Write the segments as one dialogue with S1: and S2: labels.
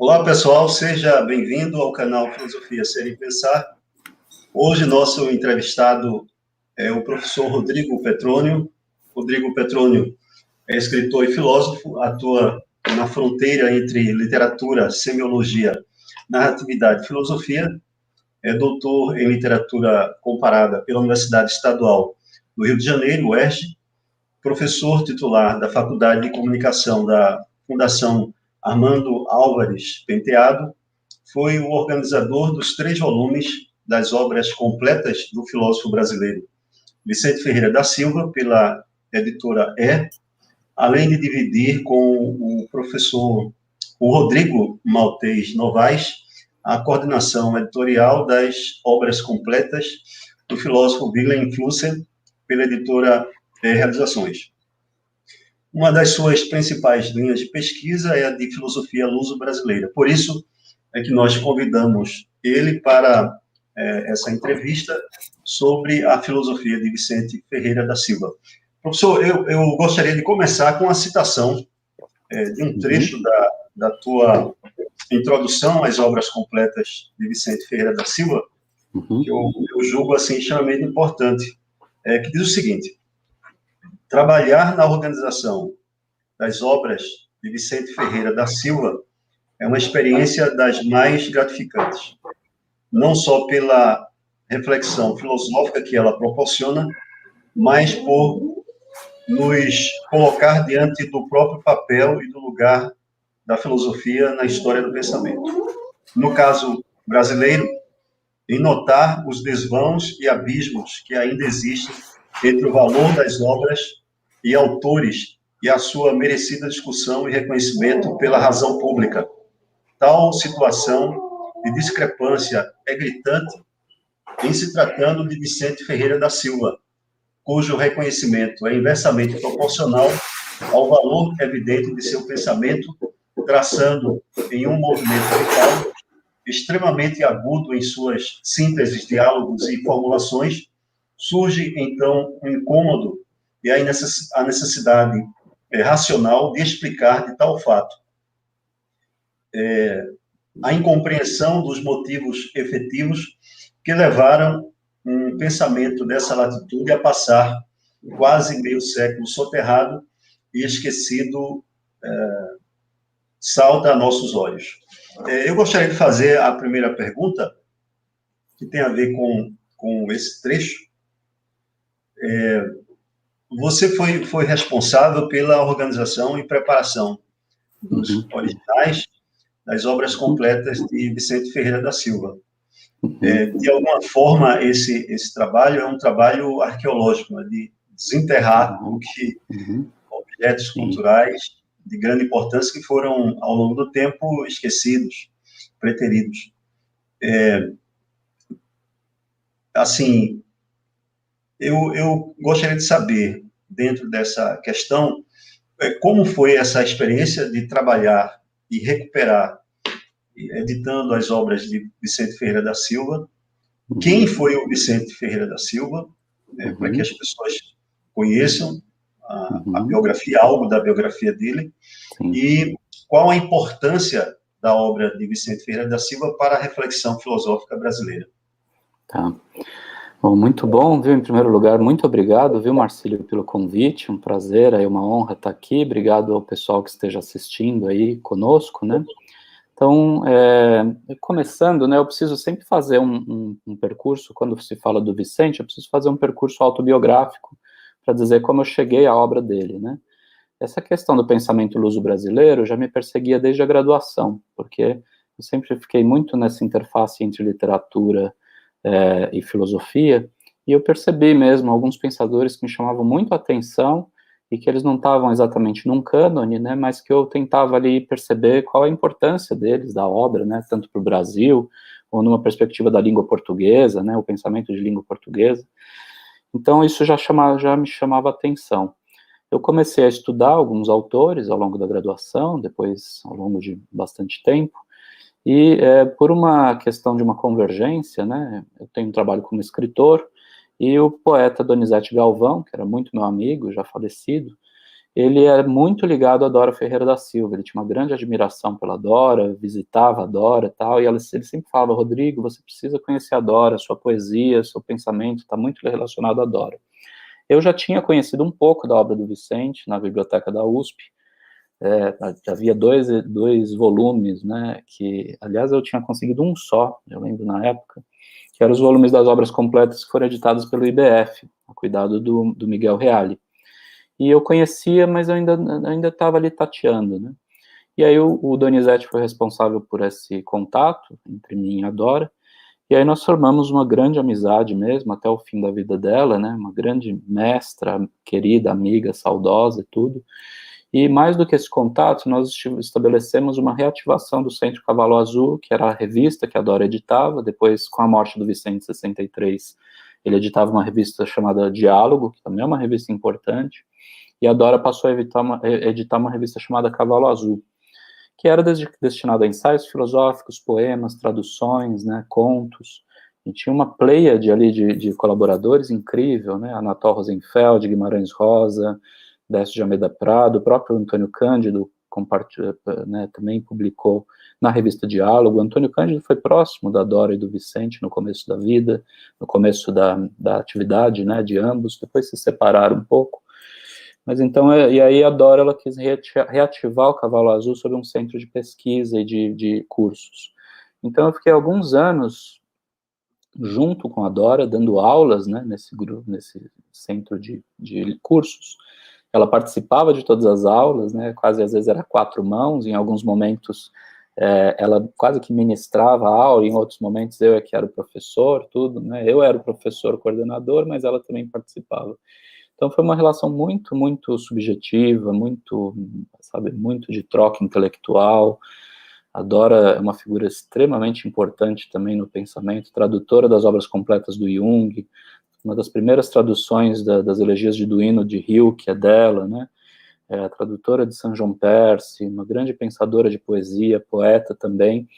S1: Olá, pessoal, seja bem-vindo ao canal Filosofia Ser e Pensar. Hoje, nosso entrevistado é o professor Rodrigo Petrônio. Rodrigo Petrônio é escritor e filósofo, atua na fronteira entre literatura, semiologia, narratividade e filosofia. É doutor em literatura comparada pela Universidade Estadual do Rio de Janeiro, UERJ, professor titular da Faculdade de Comunicação da Fundação Armando Álvares Penteado, foi o organizador dos 3 volumes das obras completas do filósofo brasileiro Vicente Ferreira da Silva, pela editora além de dividir com o professor Rodrigo Maltês Novaes a coordenação editorial das obras completas do filósofo Wilhelm Flusser, pela editora Realizações. Uma das suas principais linhas de pesquisa é a de filosofia luso-brasileira. Por isso é que nós convidamos ele para essa entrevista sobre a filosofia de Vicente Ferreira da Silva. Professor, eu gostaria de começar com a citação de um trecho da tua introdução às obras completas de Vicente Ferreira da Silva, que eu julgo assim extremamente importante, que diz o seguinte: trabalhar na organização das obras de Vicente Ferreira da Silva é uma experiência das mais gratificantes, não só pela reflexão filosófica que ela proporciona, mas por nos colocar diante do próprio papel e do lugar da filosofia na história do pensamento. No caso brasileiro, em notar os desvãos e abismos que ainda existem entre o valor das obras e autores e a sua merecida discussão e reconhecimento pela razão pública. Tal situação de discrepância é gritante em se tratando de Vicente Ferreira da Silva, cujo reconhecimento é inversamente proporcional ao valor evidente de seu pensamento, traçando em um movimento vital extremamente agudo em suas sínteses, diálogos e formulações, surge, então, um incômodo e a necessidade racional de explicar de tal fato a incompreensão dos motivos efetivos que levaram um pensamento dessa latitude a passar quase meio século soterrado e esquecido, salta a nossos olhos. Eu gostaria de fazer a primeira pergunta, que tem a ver com esse trecho. Você foi responsável pela organização e preparação dos originais das obras completas de Vicente Ferreira da Silva. De alguma forma, esse trabalho é um trabalho arqueológico, né, de desenterrar objetos culturais de grande importância que foram, ao longo do tempo, esquecidos, preteridos. Assim, eu gostaria de saber, dentro dessa questão, como foi essa experiência de trabalhar e recuperar, editando as obras de Vicente Ferreira da Silva. Quem foi o Vicente Ferreira da Silva, para que as pessoas conheçam a biografia, algo da biografia dele, e qual a importância da obra de Vicente Ferreira da Silva para a reflexão filosófica brasileira.
S2: Tá. Bom, muito bom, viu? Em primeiro lugar, muito obrigado, viu, Marcílio, pelo convite, um prazer, é uma honra estar aqui, obrigado ao pessoal que esteja assistindo aí conosco, né? Então, começando, né, eu preciso sempre fazer um percurso, quando se fala do Vicente, eu preciso fazer um percurso autobiográfico para dizer como eu cheguei à obra dele, né? Essa questão do pensamento luso-brasileiro já me perseguia desde a graduação, porque eu sempre fiquei muito nessa interface entre literatura e filosofia, e eu percebi mesmo alguns pensadores que me chamavam muito a atenção, e que eles não estavam exatamente num cânone, né, mas que eu tentava ali perceber qual a importância deles, da obra, né, tanto para o Brasil, ou numa perspectiva da língua portuguesa, né, o pensamento de língua portuguesa. Então isso já me chamava atenção. Eu comecei a estudar alguns autores ao longo da graduação, depois ao longo de bastante tempo, e por uma questão de uma convergência, né, eu tenho um trabalho como escritor, e o poeta Donizete Galvão, que era muito meu amigo, já falecido, ele é muito ligado a Dora Ferreira da Silva, ele tinha uma grande admiração pela Dora, visitava a Dora e tal, e ele sempre falava, Rodrigo, você precisa conhecer a Dora, sua poesia, seu pensamento está muito relacionado à Dora. Eu já tinha conhecido um pouco da obra do Vicente na biblioteca da USP, havia dois volumes, né, que, aliás, eu tinha conseguido um só, eu lembro na época, que eram os volumes das obras completas que foram editados pelo IBF, a cuidado do Miguel Reale. E eu conhecia, mas eu ainda estava ali tateando, né? E aí o Donizete foi responsável por esse contato entre mim e a Dora, e aí nós formamos uma grande amizade mesmo, até o fim da vida dela, né? Uma grande mestra, querida, amiga, saudosa e tudo. E mais do que esse contato, nós estabelecemos uma reativação do Centro Cavalo Azul, que era a revista que a Dora editava. Depois, com a morte do Vicente em 63, ele editava uma revista chamada Diálogo, que também é uma revista importante, e a Dora passou a editar uma revista chamada Cavalo Azul, que era destinada a ensaios filosóficos, poemas, traduções, né, contos, e tinha uma pleiade ali de colaboradores incrível, né, Anatol Rosenfeld, Guimarães Rosa, Décio de Almeida Prado, o próprio Antônio Cândido né, também publicou na revista Diálogo. Antônio Cândido foi próximo da Dora e do Vicente no começo da vida, no começo da atividade, né, de ambos, depois se separaram um pouco. Mas então, e aí a Dora, ela quis reativar o Cavalo Azul sob um centro de pesquisa e de cursos. Então eu fiquei alguns anos junto com a Dora, dando aulas, né, nesse grupo, nesse centro de cursos. Ela participava de todas as aulas, né, quase às vezes era 4 mãos, em alguns momentos ela quase que ministrava a aula, em outros momentos eu é que era o professor, tudo, né, eu era o professor coordenador, mas ela também participava. Então foi uma relação muito, muito subjetiva, muito, sabe, muito de troca intelectual. A Dora é uma figura extremamente importante também no pensamento, tradutora das obras completas do Jung, uma das primeiras traduções das elegias de Duino de Rio, que é dela, né? A tradutora de Saint John Perse, uma grande pensadora de poesia, poeta também.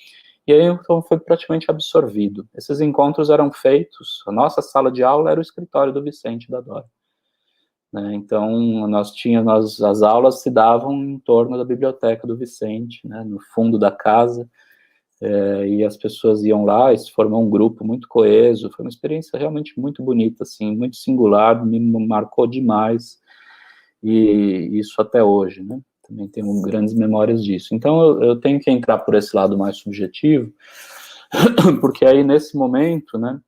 S2: E aí, então, foi praticamente absorvido. Esses encontros eram feitos, a nossa sala de aula era o escritório do Vicente e da Dora. Né? Então, as aulas se davam em torno da biblioteca do Vicente, né? No fundo da casa, e as pessoas iam lá e se formou um grupo muito coeso. Foi uma experiência realmente muito bonita, assim, muito singular, me marcou demais, e isso até hoje, né? Também tenho grandes memórias disso. Então, eu tenho que entrar por esse lado mais subjetivo, porque aí, nesse momento, né,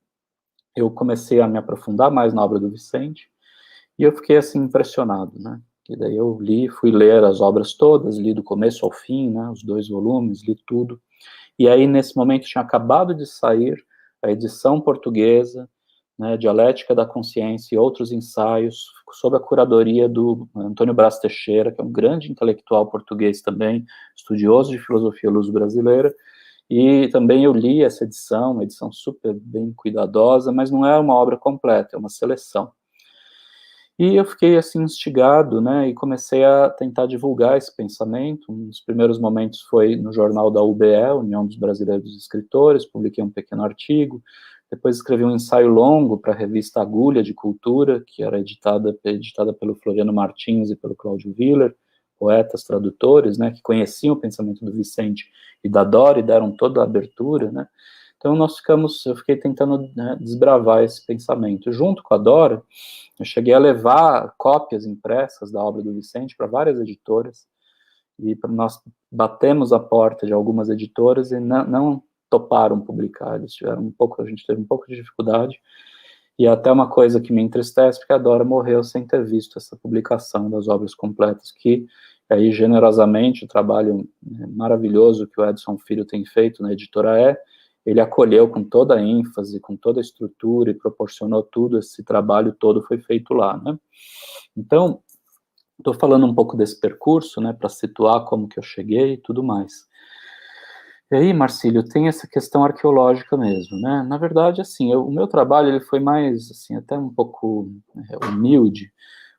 S2: eu comecei a me aprofundar mais na obra do Vicente, e eu fiquei, assim, impressionado, né? E daí eu fui ler as obras todas, li do começo ao fim, né, os 2 volumes, li tudo. E aí, nesse momento, tinha acabado de sair a edição portuguesa, né, Dialética da Consciência e Outros Ensaios, sob a curadoria do Antônio Brás Teixeira, que é um grande intelectual português também, estudioso de filosofia luso-brasileira, e também eu li essa edição, uma edição super bem cuidadosa, mas não é uma obra completa, é uma seleção. E eu fiquei, assim, instigado, né, e comecei a tentar divulgar esse pensamento. Um dos primeiros momentos foi no jornal da UBE, União dos Brasileiros Escritores, publiquei um pequeno artigo, depois escrevi um ensaio longo para a revista Agulha de Cultura, que era editada pelo Floriano Martins e pelo Cláudio Willer, poetas, tradutores, né, que conheciam o pensamento do Vicente e da Dora e deram toda a abertura, né. Então eu fiquei tentando, né, desbravar esse pensamento. Junto com a Dora, eu cheguei a levar cópias impressas da obra do Vicente para várias editoras, e nós batemos a porta de algumas editoras e não toparam publicar, a gente teve um pouco de dificuldade, e até uma coisa que me entristece, porque a Dora morreu sem ter visto essa publicação das obras completas, que aí generosamente o trabalho maravilhoso que o Edson Filho tem feito na editora ele acolheu com toda a ênfase, com toda a estrutura e proporcionou tudo, esse trabalho todo foi feito lá, né? Então, estou falando um pouco desse percurso, né, para situar como que eu cheguei e tudo mais. E aí, Marcílio, tem essa questão arqueológica mesmo, né? Na verdade, assim, o meu trabalho ele foi mais, assim, até um pouco humilde,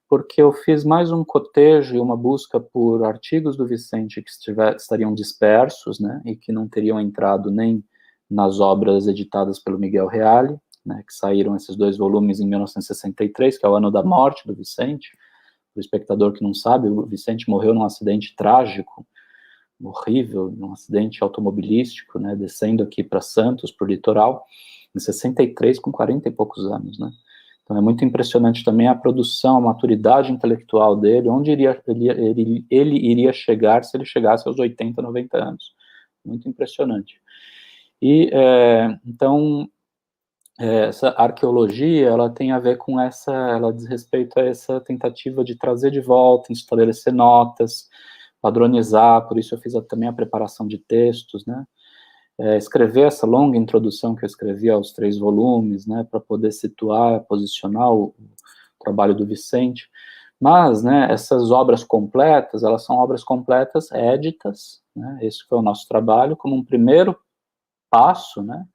S2: porque eu fiz mais um cotejo e uma busca por artigos do Vicente que estariam dispersos, né, e que não teriam entrado nem nas obras editadas pelo Miguel Reale, né, que saíram esses 2 volumes em 1963, que é o ano da morte do Vicente, o espectador que não sabe, o Vicente morreu num acidente trágico, horrível, num acidente automobilístico, né, descendo aqui para Santos, para o litoral, em 63, com 40 e poucos anos, né. Então é muito impressionante também a produção, a maturidade intelectual dele, onde ele iria chegar se ele chegasse aos 80, 90 anos. Muito impressionante. E, então, essa arqueologia, ela tem a ver com ela diz respeito a essa tentativa de trazer de volta, estabelecer notas, padronizar, por isso eu fiz também a preparação de textos, né, escrever essa longa introdução que eu escrevi aos 3 volumes, né, para poder situar, posicionar o trabalho do Vicente, mas, né, essas obras completas, elas são obras completas éditas, né, esse foi o nosso trabalho, como um primeiro passo, né,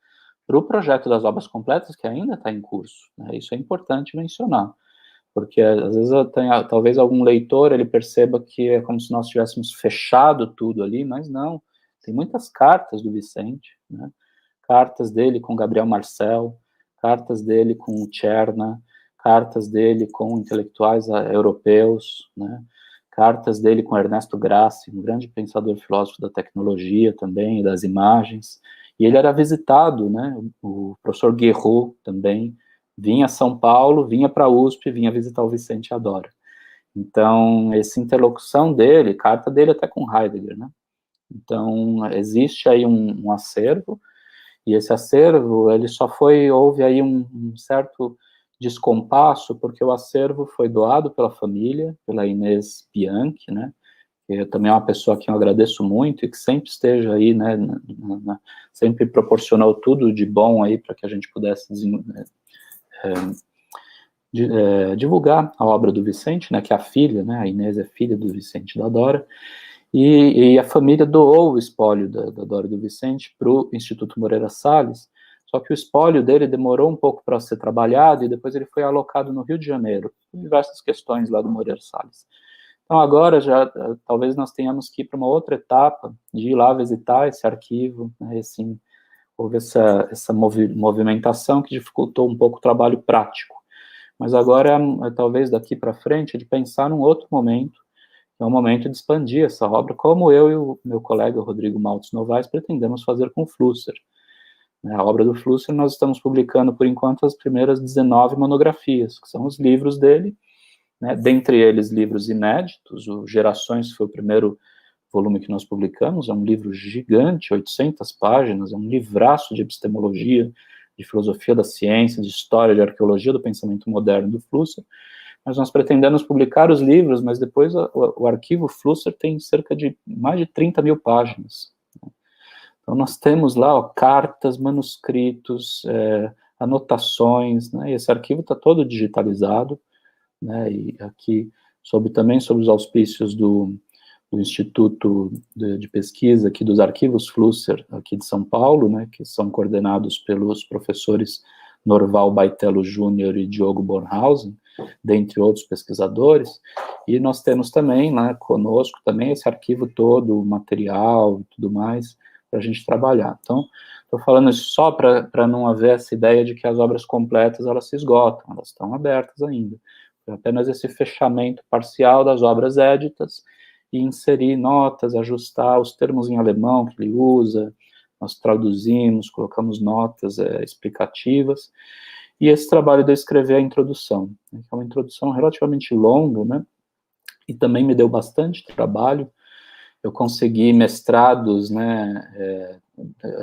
S2: para o projeto das obras completas, que ainda está em curso, né, isso é importante mencionar, porque às vezes talvez algum leitor, ele perceba que é como se nós tivéssemos fechado tudo ali, mas não, tem muitas cartas do Vicente, né, cartas dele com Gabriel Marcel, cartas dele com o Tcherna, cartas dele com intelectuais europeus, né, cartas dele com Ernesto Grassi, um grande pensador filósofo da tecnologia também, e das imagens, e ele era visitado, né, o professor Guerrot também, vinha a São Paulo, vinha para a USP, vinha visitar o Vicente Adora. Então, essa interlocução dele, carta dele até com Heidegger, né, então, existe aí um acervo, e esse acervo, ele só houve aí um certo descompasso, porque o acervo foi doado pela família, pela Inês Bianchi, né, que também é uma pessoa que eu agradeço muito, e que sempre esteja aí, né, sempre proporcionou tudo de bom aí, para que a gente pudesse divulgar a obra do Vicente, né, que é a filha, né, a Inês é filha do Vicente da Dora, e a família doou o espólio da Dora e do Vicente para o Instituto Moreira Salles, só que o espólio dele demorou um pouco para ser trabalhado, e depois ele foi alocado no Rio de Janeiro, por diversas questões lá do Moreira Salles. Então agora já, talvez nós tenhamos que ir para uma outra etapa, de ir lá visitar esse arquivo, né, assim, houve essa movimentação que dificultou um pouco o trabalho prático, mas agora, talvez daqui para frente, de pensar num outro momento, é o momento de expandir essa obra, como eu e o meu colega Rodrigo Maltz Novaes pretendemos fazer com o Flusser. A obra do Flusser, nós estamos publicando, por enquanto, as primeiras 19 monografias, que são os livros dele, né, dentre eles livros inéditos, o Gerações foi o primeiro volume que nós publicamos, é um livro gigante, 800 páginas, é um livraço de epistemologia, de filosofia da ciência, de história, de arqueologia do pensamento moderno do Flusser, mas nós pretendemos publicar os livros, mas depois o arquivo Flusser tem cerca de mais de 30 mil páginas. Então nós temos lá, ó, cartas, manuscritos, anotações, né, e esse arquivo está todo digitalizado, né, e aqui, também sob os auspícios do Instituto de Pesquisa, aqui dos Arquivos Flusser, aqui de São Paulo, né, que são coordenados pelos professores Norval Baitello Júnior e Diogo Bornhausen, dentre outros pesquisadores, e nós temos também, né, conosco também esse arquivo todo, o material e tudo mais, para a gente trabalhar. Então, estou falando isso só para não haver essa ideia de que as obras completas, elas se esgotam, elas estão abertas ainda. É apenas esse fechamento parcial das obras éditas, e inserir notas, ajustar os termos em alemão que ele usa, nós traduzimos, colocamos notas explicativas, e esse trabalho de escrever a introdução, né, que é uma introdução relativamente longa, né, e também me deu bastante trabalho. Eu consegui mestrados, né,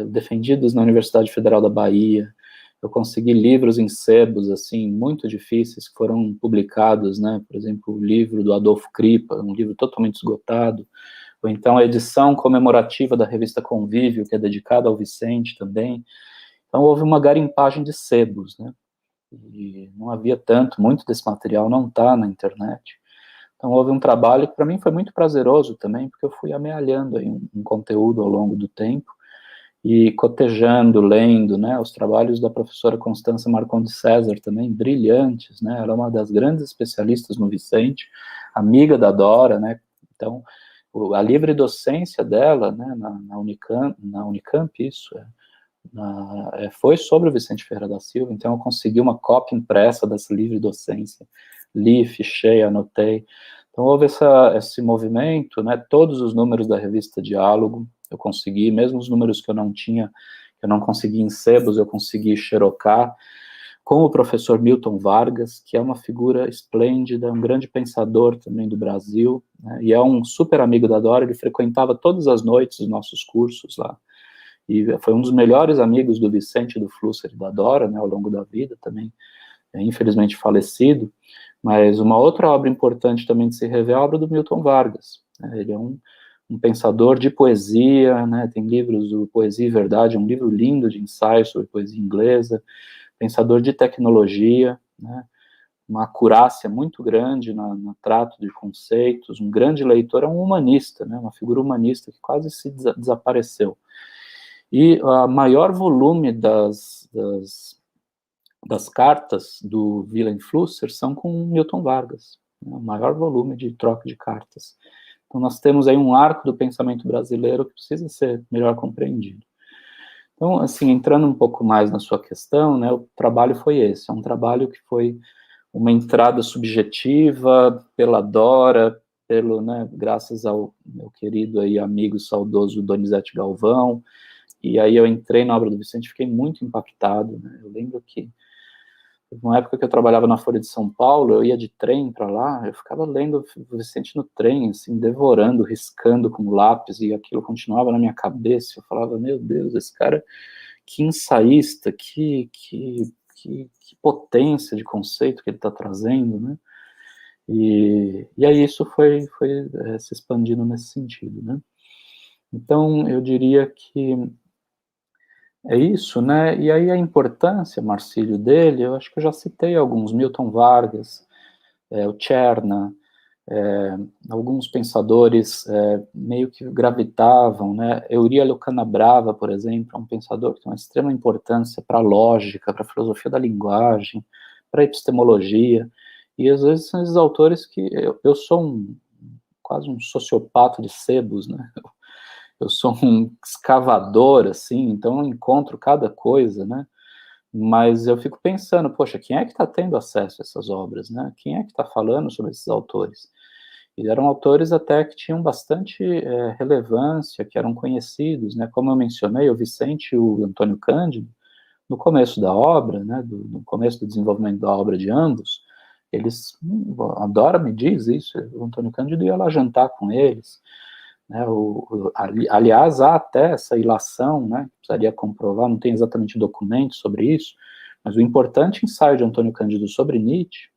S2: defendidos na Universidade Federal da Bahia, eu consegui livros em sebos, assim, muito difíceis, que foram publicados, né, por exemplo, o livro do Adolfo Kripa, um livro totalmente esgotado, ou então a edição comemorativa da revista Convívio, que é dedicada ao Vicente também. Então houve uma garimpagem de sebos, né, e não havia muito desse material não está na internet. Então houve um trabalho que para mim foi muito prazeroso também, porque eu fui amealhando aí um conteúdo ao longo do tempo, e cotejando, lendo, né, os trabalhos da professora Constança Marcondes César também, brilhantes, né, ela é uma das grandes especialistas no Vicente, amiga da Dora, né, então, a livre docência dela, né, na Unicamp, isso, foi sobre o Vicente Ferreira da Silva, então eu consegui uma cópia impressa dessa livre docência, li, fichei, anotei. Então, houve esse movimento, né, todos os números da revista Diálogo, eu consegui, mesmo os números que eu não tinha, eu não consegui em sebos, eu consegui xerocar, com o professor Milton Vargas, que é uma figura esplêndida, um grande pensador também do Brasil, né, e é um super amigo da Dora, ele frequentava todas as noites os nossos cursos lá, e foi um dos melhores amigos do Vicente, do Flusser e da Dora, né, ao longo da vida também, infelizmente falecido, mas uma outra obra importante também de se rever é a obra do Milton Vargas, né, ele é um pensador de poesia, né, tem livros do Poesia e Verdade, um livro lindo de ensaios sobre poesia inglesa, pensador de tecnologia, né, uma acurácia muito grande no trato de conceitos, um grande leitor, é um humanista, né, uma figura humanista que quase se desapareceu. E o maior volume das cartas do Wilhelm Flusser são com Milton Vargas, né, o maior volume de troca de cartas. Então nós temos aí um arco do pensamento brasileiro que precisa ser melhor compreendido. Então, assim, entrando um pouco mais na sua questão, né, o trabalho foi esse, é um trabalho que foi uma entrada subjetiva pela Dora, né, graças ao meu querido aí amigo saudoso Donizete Galvão, e aí eu entrei na obra do Vicente, fiquei muito impactado, né, eu lembro que numa época que eu trabalhava na Folha de São Paulo, eu ia de trem para lá, eu ficava lendo o Vicente no trem, assim, devorando, riscando com lápis, e aquilo continuava na minha cabeça, eu falava, meu Deus, esse cara, que ensaísta, que potência de conceito que ele está trazendo, né, e aí isso foi se expandindo nesse sentido, né. Então, eu diria que é isso, né? E aí a importância, Marcílio, dele, eu acho que eu já citei alguns, Milton Vargas, o Tcherna, alguns pensadores meio que gravitavam, né? Euríalio Canabrava, por exemplo, é um pensador que tem uma extrema importância para a lógica, para a filosofia da linguagem, para a epistemologia, e às vezes são esses autores que eu sou quase um sociopata de sebos, né? Eu sou um escavador, assim, então eu encontro cada coisa, né, mas eu fico pensando, poxa, quem é que está tendo acesso a essas obras, né, quem é que está falando sobre esses autores? E eram autores até que tinham bastante relevância, que eram conhecidos, né, como eu mencionei, o Vicente e o Antônio Cândido, no começo da obra, né, no começo do desenvolvimento da obra de ambos, eles, a Dora me diz isso, o Antônio Cândido ia lá jantar com eles, né, aliás, há até essa ilação, né, precisaria comprovar, não tem exatamente documentos sobre isso, mas o importante ensaio de Antônio Cândido sobre Nietzsche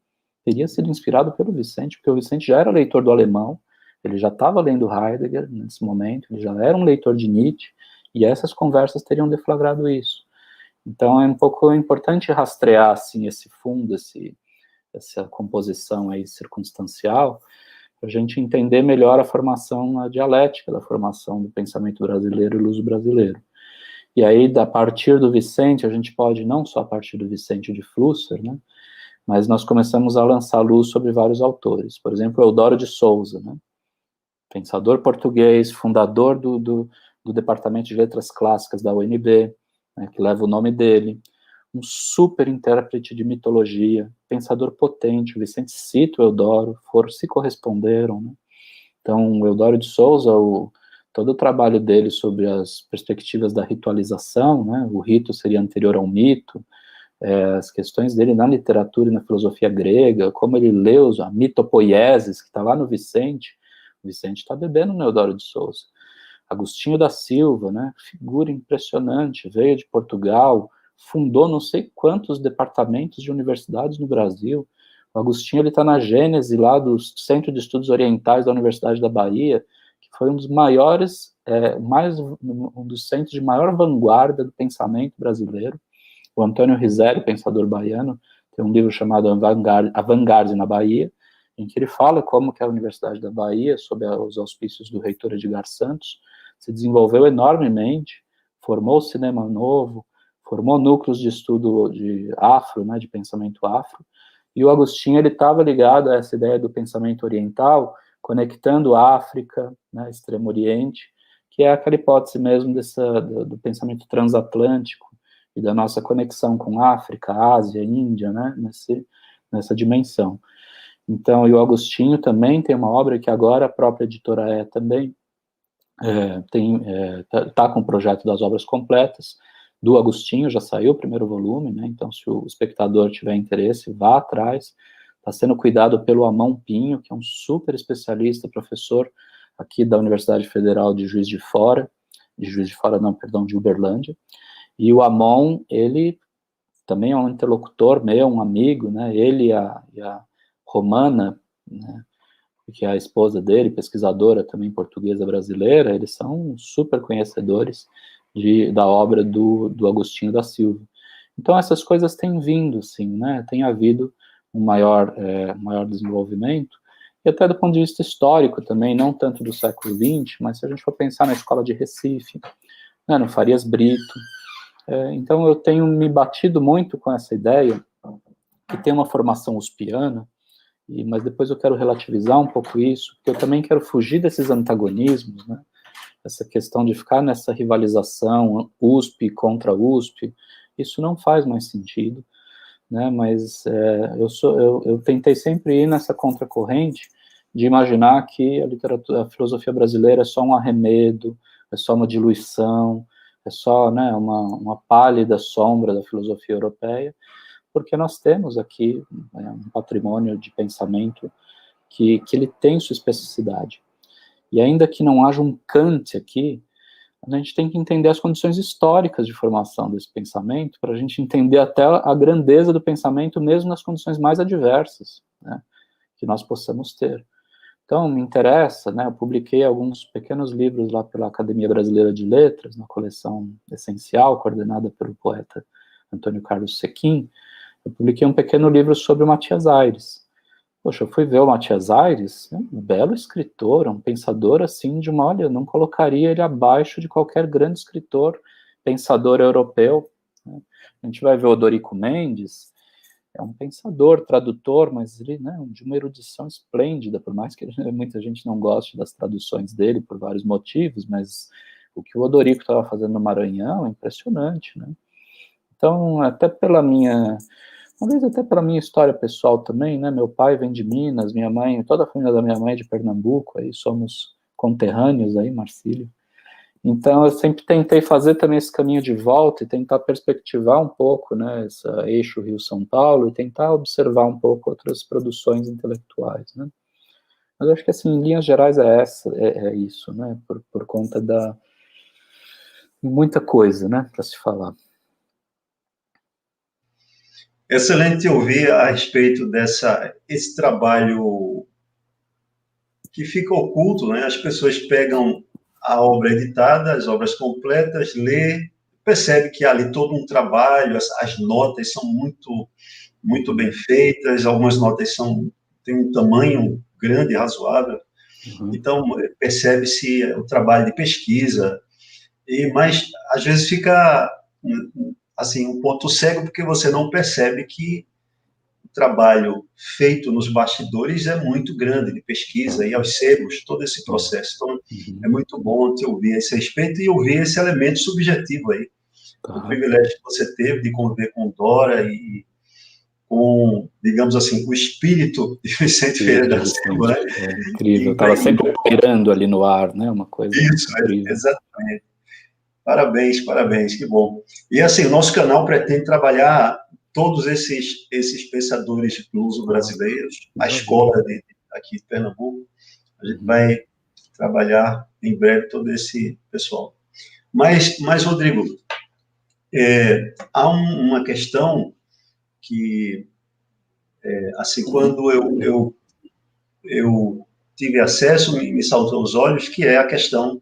S2: teria sido inspirado pelo Vicente, porque o Vicente já era leitor do alemão, ele já estava lendo Heidegger nesse momento, ele já era um leitor de Nietzsche, e essas conversas teriam deflagrado isso. Então é um pouco importante rastrear assim, esse fundo, essa composição aí circunstancial, para a gente entender melhor a formação, a dialética da formação do pensamento brasileiro e luso-brasileiro. E aí, a partir do Vicente, a gente pode, não só a partir do Vicente de Flusser, né, mas nós começamos a lançar luz sobre vários autores. Por exemplo, Eudoro de Souza, né, pensador português, fundador do Departamento de Letras Clássicas da UNB, né, que leva o nome dele, um super intérprete de mitologia, pensador potente. O Vicente cita o Eudoro, se corresponderam, né? Então, o Eudoro de Souza, todo o trabalho dele sobre as perspectivas da ritualização, né? O rito seria anterior ao mito, as questões dele na literatura e na filosofia grega, como ele leu a mitopoiesis, que está lá no Vicente. O Vicente está bebendo no Eudoro de Souza. Agostinho da Silva, né? Figura impressionante, veio de Portugal, fundou não sei quantos departamentos de universidades no Brasil. O Agostinho está na gênese lá do Centro de Estudos Orientais da Universidade da Bahia, que foi um dos maiores, um dos centros de maior vanguarda do pensamento brasileiro. O Antônio Risério, pensador baiano, tem um livro chamado Avant-Garde na Bahia, em que ele fala como que a Universidade da Bahia, sob os auspícios do reitor Edgar Santos, se desenvolveu enormemente, formou cinema novo, formou núcleos de estudo de afro, né, de pensamento afro, e o Agostinho ele estava ligado a essa ideia do pensamento oriental, conectando África, né, Extremo Oriente, que é aquela hipótese mesmo do pensamento transatlântico e da nossa conexão com África, Ásia, Índia, né, nessa dimensão. Então, e o Agostinho também tem uma obra que agora a própria editora também tá com o projeto das obras completas do Agostinho, já saiu o primeiro volume, né? Então, se o espectador tiver interesse, vá atrás. Está sendo cuidado pelo Amão Pinho, que é um super especialista, professor aqui da Universidade Federal de Juiz de Fora, de Uberlândia. E o Amon, ele também é um interlocutor meu, um amigo, né? Ele e a Romana, né, que é a esposa dele, pesquisadora também portuguesa brasileira, eles são super conhecedores da obra do Agostinho da Silva. Então, essas coisas têm vindo, sim, né? Tem havido um maior desenvolvimento, e até do ponto de vista histórico também, não tanto do século XX, mas se a gente for pensar na escola de Recife, né, no Farias Brito. Então, eu tenho me batido muito com essa ideia, que tem uma formação uspiana, mas depois eu quero relativizar um pouco isso, porque eu também quero fugir desses antagonismos, né? Essa questão de ficar nessa rivalização USP contra USP, isso não faz mais sentido, né? Mas eu tentei sempre ir nessa contracorrente de imaginar que a filosofia brasileira é só um arremedo, é só uma diluição, é só, né, uma pálida sombra da filosofia europeia, porque nós temos aqui um patrimônio de pensamento que ele tem sua especificidade. E ainda que não haja um Kant aqui, a gente tem que entender as condições históricas de formação desse pensamento, para a gente entender até a grandeza do pensamento, mesmo nas condições mais adversas, né, que nós possamos ter. Então, me interessa, né, eu publiquei alguns pequenos livros lá pela Academia Brasileira de Letras, na coleção Essencial, coordenada pelo poeta Antônio Carlos Sequin. Eu publiquei um pequeno livro sobre o Matias Aires. Poxa, eu fui ver o Matias Aires, é um belo escritor, um pensador assim, olha, eu não colocaria ele abaixo de qualquer grande escritor, pensador europeu, né? A gente vai ver o Dorico Mendes, é um pensador, tradutor, mas ele, né, de uma erudição esplêndida, por mais que muita gente não goste das traduções dele por vários motivos, mas o que o Odorico estava fazendo no Maranhão é impressionante, né? Então, talvez até pela minha história pessoal também, né, meu pai vem de Minas, minha mãe, toda a família da minha mãe é de Pernambuco, aí somos conterrâneos aí, Marcílio. Então, eu sempre tentei fazer também esse caminho de volta e tentar perspectivar um pouco, né, esse eixo Rio-São Paulo e tentar observar um pouco outras produções intelectuais, né. Mas eu acho que, assim, em linhas gerais é isso, né, por conta de muita coisa, né, para se falar.
S1: Excelente ouvir a respeito esse trabalho que fica oculto, né? As pessoas pegam a obra editada, as obras completas, lê, percebe que há ali todo um trabalho, as notas são muito bem feitas, algumas notas têm um tamanho grande, razoável, então percebe-se o trabalho de pesquisa, mas às vezes fica assim um ponto cego, porque você não percebe que o trabalho feito nos bastidores é muito grande, de pesquisa e aos sebos, todo esse processo. Então, é muito bom te ouvir a esse respeito e ouvir esse elemento subjetivo aí, o privilégio que você teve de conviver com Dora e com, digamos assim, o espírito de Vicente Ferreira da Silva.
S2: É incrível, estava sempre operando ali no ar, né, uma coisa incrível.
S1: Exatamente. Parabéns, que bom. E assim, o nosso canal pretende trabalhar todos esses pensadores luso-brasileiros, a escola aqui de Pernambuco, a gente vai trabalhar em breve todo esse pessoal. Mas Rodrigo, há uma questão que, assim, quando eu tive acesso, me saltou aos olhos, que é a questão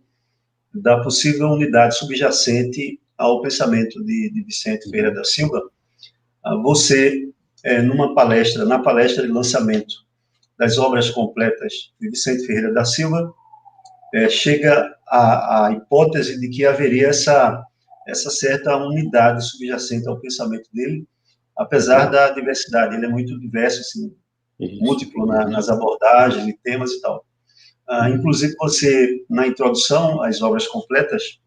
S1: da possível unidade subjacente ao pensamento de Vicente Ferreira da Silva. Você, na palestra de lançamento das obras completas de Vicente Ferreira da Silva, chega à hipótese de que haveria essa certa unidade subjacente ao pensamento dele, apesar da diversidade. Ele é muito diverso, assim, múltiplo nas abordagens e temas e tal. Inclusive, você, na introdução às obras completas,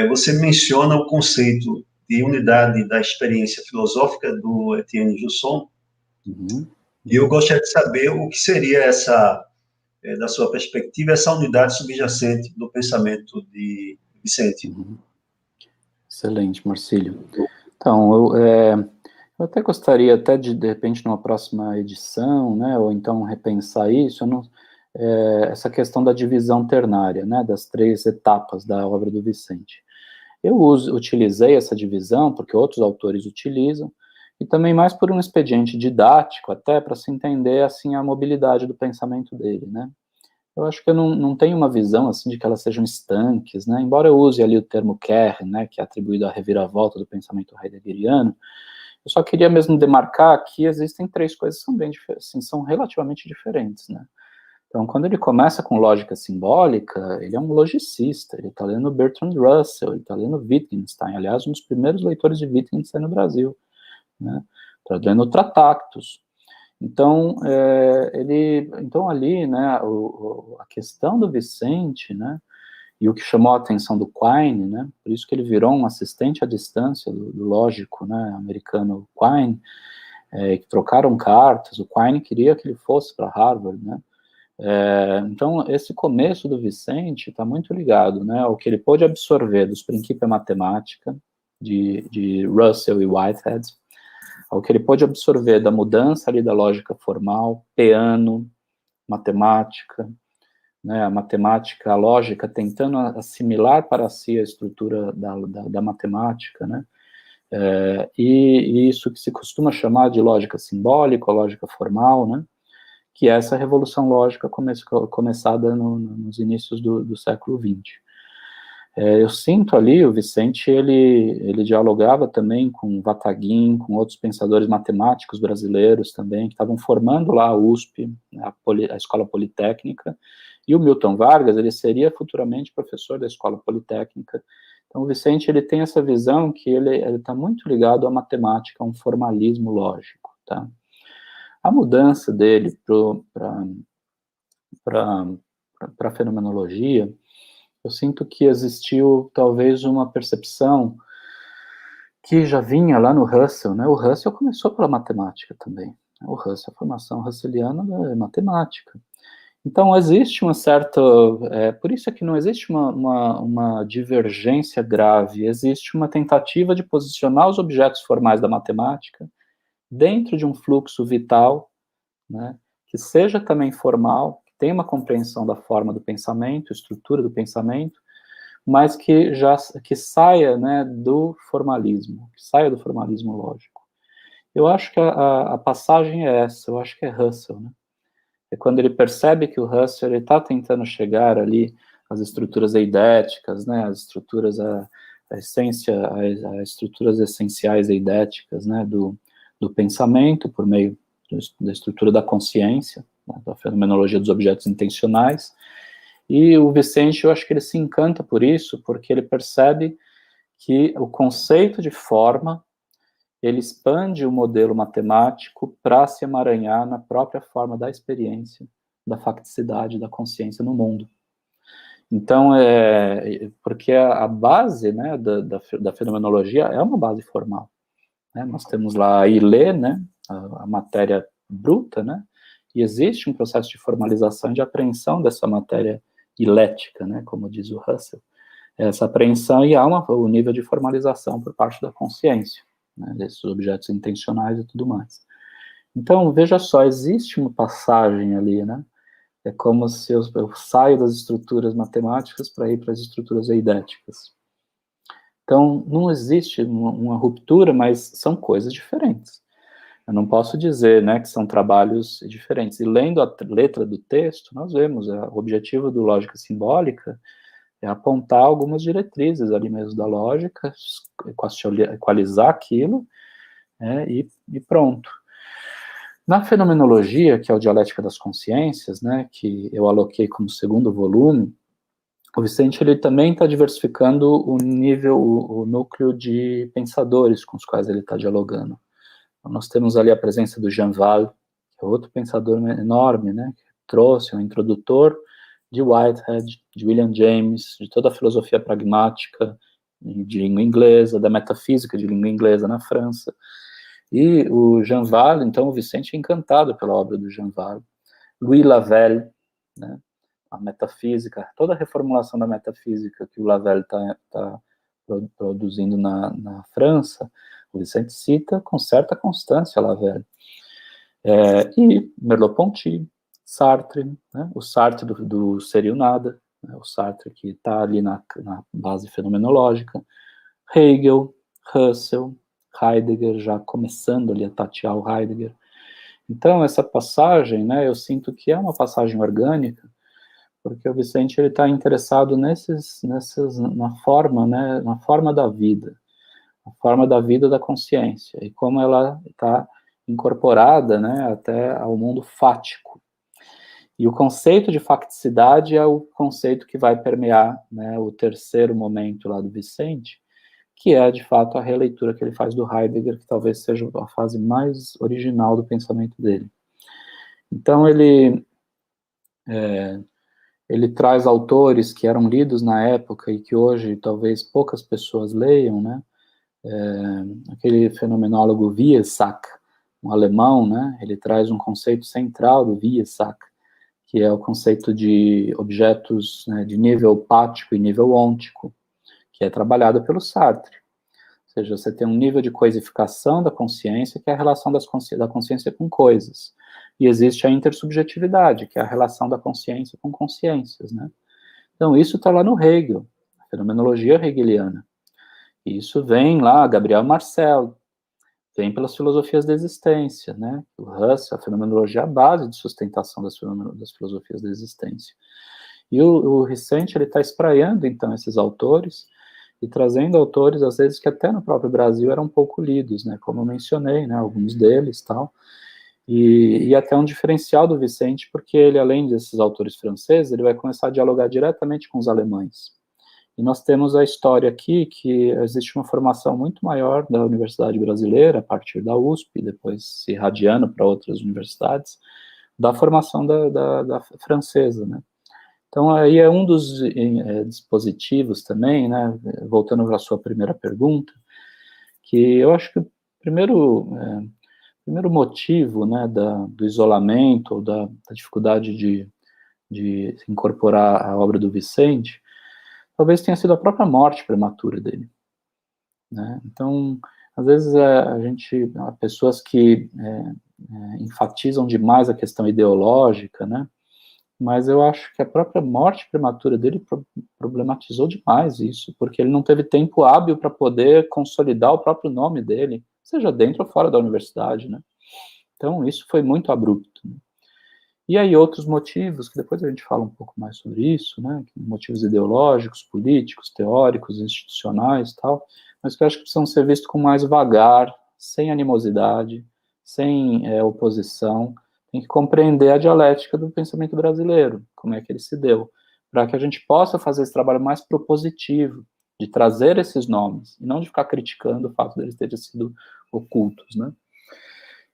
S1: você menciona o conceito de unidade da experiência filosófica do Etienne Jusson, E eu gostaria de saber o que seria essa, da sua perspectiva, essa unidade subjacente do pensamento de Vicente.
S2: Excelente, Marcílio. Então, eu até gostaria, até de repente, numa próxima edição, né, ou então repensar isso, essa questão da divisão ternária, né, das 3 etapas da obra do Vicente. Eu utilizei essa divisão, porque outros autores utilizam, e também mais por um expediente didático, até para se entender, assim, a mobilidade do pensamento dele, né. Eu acho que eu não tenho uma visão, assim, de que elas sejam estanques, né, embora eu use ali o termo Kern, né, que é atribuído à reviravolta do pensamento heideggeriano, eu só queria mesmo demarcar que existem 3 coisas que são bem assim, são relativamente diferentes, né. Então, quando ele começa com lógica simbólica, ele é um logicista, ele está lendo Bertrand Russell, ele está lendo Wittgenstein, aliás, um dos primeiros leitores de Wittgenstein no Brasil, né, está lendo Tratactus. Então, então ali, né, a questão do Vicente, né, e o que chamou a atenção do Quine, né, por isso que ele virou um assistente à distância do lógico, né, americano Quine, que trocaram cartas, o Quine queria que ele fosse para Harvard, né, então esse começo do Vicente está muito ligado, né, ao que ele pôde absorver dos Principia Mathematica, de Russell e Whitehead, ao que ele pôde absorver da mudança ali da lógica formal, Peano, matemática, né, a matemática, a lógica, tentando assimilar para si a estrutura da matemática, né, e isso que se costuma chamar de lógica simbólica, lógica formal, né, que é essa revolução lógica começada nos inícios do século XX. Eu sinto ali, o Vicente, ele dialogava também com Vataguin, com outros pensadores matemáticos brasileiros também, que estavam formando lá a USP, a Escola Politécnica, e o Milton Vargas, ele seria futuramente professor da Escola Politécnica. Então, o Vicente, ele tem essa visão que ele está muito ligado à matemática, a um formalismo lógico, tá? A mudança dele para a fenomenologia, eu sinto que existiu talvez uma percepção que já vinha lá no Russell, né? O Russell começou pela matemática também. O Russell, a formação russeliana é matemática. Então, existe uma certa... por isso é que não existe uma divergência grave, existe uma tentativa de posicionar os objetos formais da matemática dentro de um fluxo vital, né, que seja também formal, que tenha uma compreensão da forma do pensamento, estrutura do pensamento, mas que saia, né, do formalismo, que saia do formalismo lógico. Eu acho que a passagem é essa, eu acho que é Russell, né? É quando ele percebe que o Russell está tentando chegar ali às estruturas eidéticas, né, as estruturas, a essência, as estruturas essenciais eidéticas, né, do pensamento, por meio da estrutura da consciência, né, da fenomenologia dos objetos intencionais. E o Vicente, eu acho que ele se encanta por isso, porque ele percebe que o conceito de forma, ele expande o modelo matemático para se emaranhar na própria forma da experiência, da facticidade, da consciência no mundo. Então, porque a base, né, da fenomenologia é uma base formal, né? Nós temos lá a ilê, né, a matéria bruta, né, e existe um processo de formalização e de apreensão dessa matéria ilética, né, como diz o Russell, essa apreensão, e há o nível de formalização por parte da consciência, né, desses objetos intencionais e tudo mais. Então, veja só, existe uma passagem ali, né, é como se eu saio das estruturas matemáticas para ir para as estruturas eidéticas. Então, não existe uma ruptura, mas são coisas diferentes. Eu não posso dizer, né, que são trabalhos diferentes. E lendo a letra do texto, nós vemos, o objetivo do Lógica Simbólica é apontar algumas diretrizes ali mesmo da lógica, equalizar aquilo, né, e pronto. Na Fenomenologia, que é o Dialética das Consciências, né, que eu aloquei como segundo volume, o Vicente ele também está diversificando o nível, o núcleo de pensadores com os quais ele está dialogando. Então, nós temos ali a presença do Jean Wahl, que é outro pensador enorme, né, que trouxe um introdutor de Whitehead, de William James, de toda a filosofia pragmática de língua inglesa, da metafísica de língua inglesa na França. E o Jean Wahl, então, o Vicente é encantado pela obra do Jean Wahl. Louis Lavelle, né, a metafísica, toda a reformulação da metafísica que o Lavelle está produzindo na França, o Vicente cita com certa constância Lavelle. E Merleau-Ponty, Sartre, né, o Sartre do Ser e o Nada, né, o Sartre que está ali na base fenomenológica, Hegel, Russell, Heidegger, já começando ali a tatear o Heidegger. Então, essa passagem, né, eu sinto que é uma passagem orgânica, porque o Vicente está interessado na forma, né, na forma da vida, a forma da vida da consciência, e como ela está incorporada, né, até ao mundo fático. E o conceito de facticidade é o conceito que vai permear, né, o terceiro momento lá do Vicente, que é, de fato, a releitura que ele faz do Heidegger, que talvez seja a fase mais original do pensamento dele. Então, ele traz autores que eram lidos na época e que hoje talvez poucas pessoas leiam, né? Aquele fenomenólogo Wiesack, um alemão, né? Ele traz um conceito central do Wiesack, que é o conceito de objetos, né, de nível pático e nível ôntico, que é trabalhado pelo Sartre. Ou seja, você tem um nível de coisificação da consciência, que é a relação da consciência com coisas. E existe a intersubjetividade, que é a relação da consciência com consciências, né? Então, isso está lá no Hegel, a fenomenologia hegeliana. E isso vem lá, Gabriel Marcel, vem pelas filosofias da existência, né? O Russell, a fenomenologia é a base de sustentação das filosofias da existência. E o Vicente, ele está espraiando, então, esses autores, e trazendo autores, às vezes, que até no próprio Brasil eram pouco lidos, né, como eu mencionei, né, alguns deles, tal, e até um diferencial do Vicente, porque ele, além desses autores franceses, ele vai começar a dialogar diretamente com os alemães. E nós temos a história aqui que existe uma formação muito maior da Universidade Brasileira, a partir da USP, depois se irradiando para outras universidades, da formação da francesa, né. Então, aí é um dos dispositivos também, né, voltando para a sua primeira pergunta, que eu acho que o primeiro motivo, né, do isolamento, ou da dificuldade de incorporar a obra do Vicente, talvez tenha sido a própria morte prematura dele, né. Então, às vezes há pessoas que enfatizam demais a questão ideológica, né, mas eu acho que a própria morte prematura dele problematizou demais isso, porque ele não teve tempo hábil para poder consolidar o próprio nome dele, seja dentro ou fora da universidade, né? Então, isso foi muito abrupto, né? E aí outros motivos, que depois a gente fala um pouco mais sobre isso, né? Motivos ideológicos, políticos, teóricos, institucionais e tal, mas que eu acho que precisam ser vistos com mais vagar, sem animosidade, sem oposição. Tem que compreender a dialética do pensamento brasileiro, como é que ele se deu, para que a gente possa fazer esse trabalho mais propositivo, de trazer esses nomes, e não de ficar criticando o fato deles terem sido ocultos, né?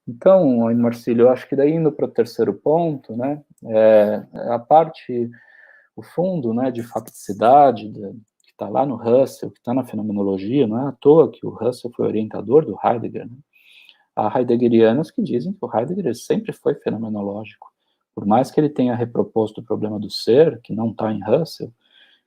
S2: Então, Marcílio, eu acho que daí indo para o terceiro ponto, né, a parte, o fundo, né, de facticidade, que está lá no Russell, que está na fenomenologia, não é à toa que o Russell foi orientador do Heidegger, né? Há heideggerianos que dizem que o Heidegger sempre foi fenomenológico. Por mais que ele tenha reproposto o problema do ser, que não está em Russell,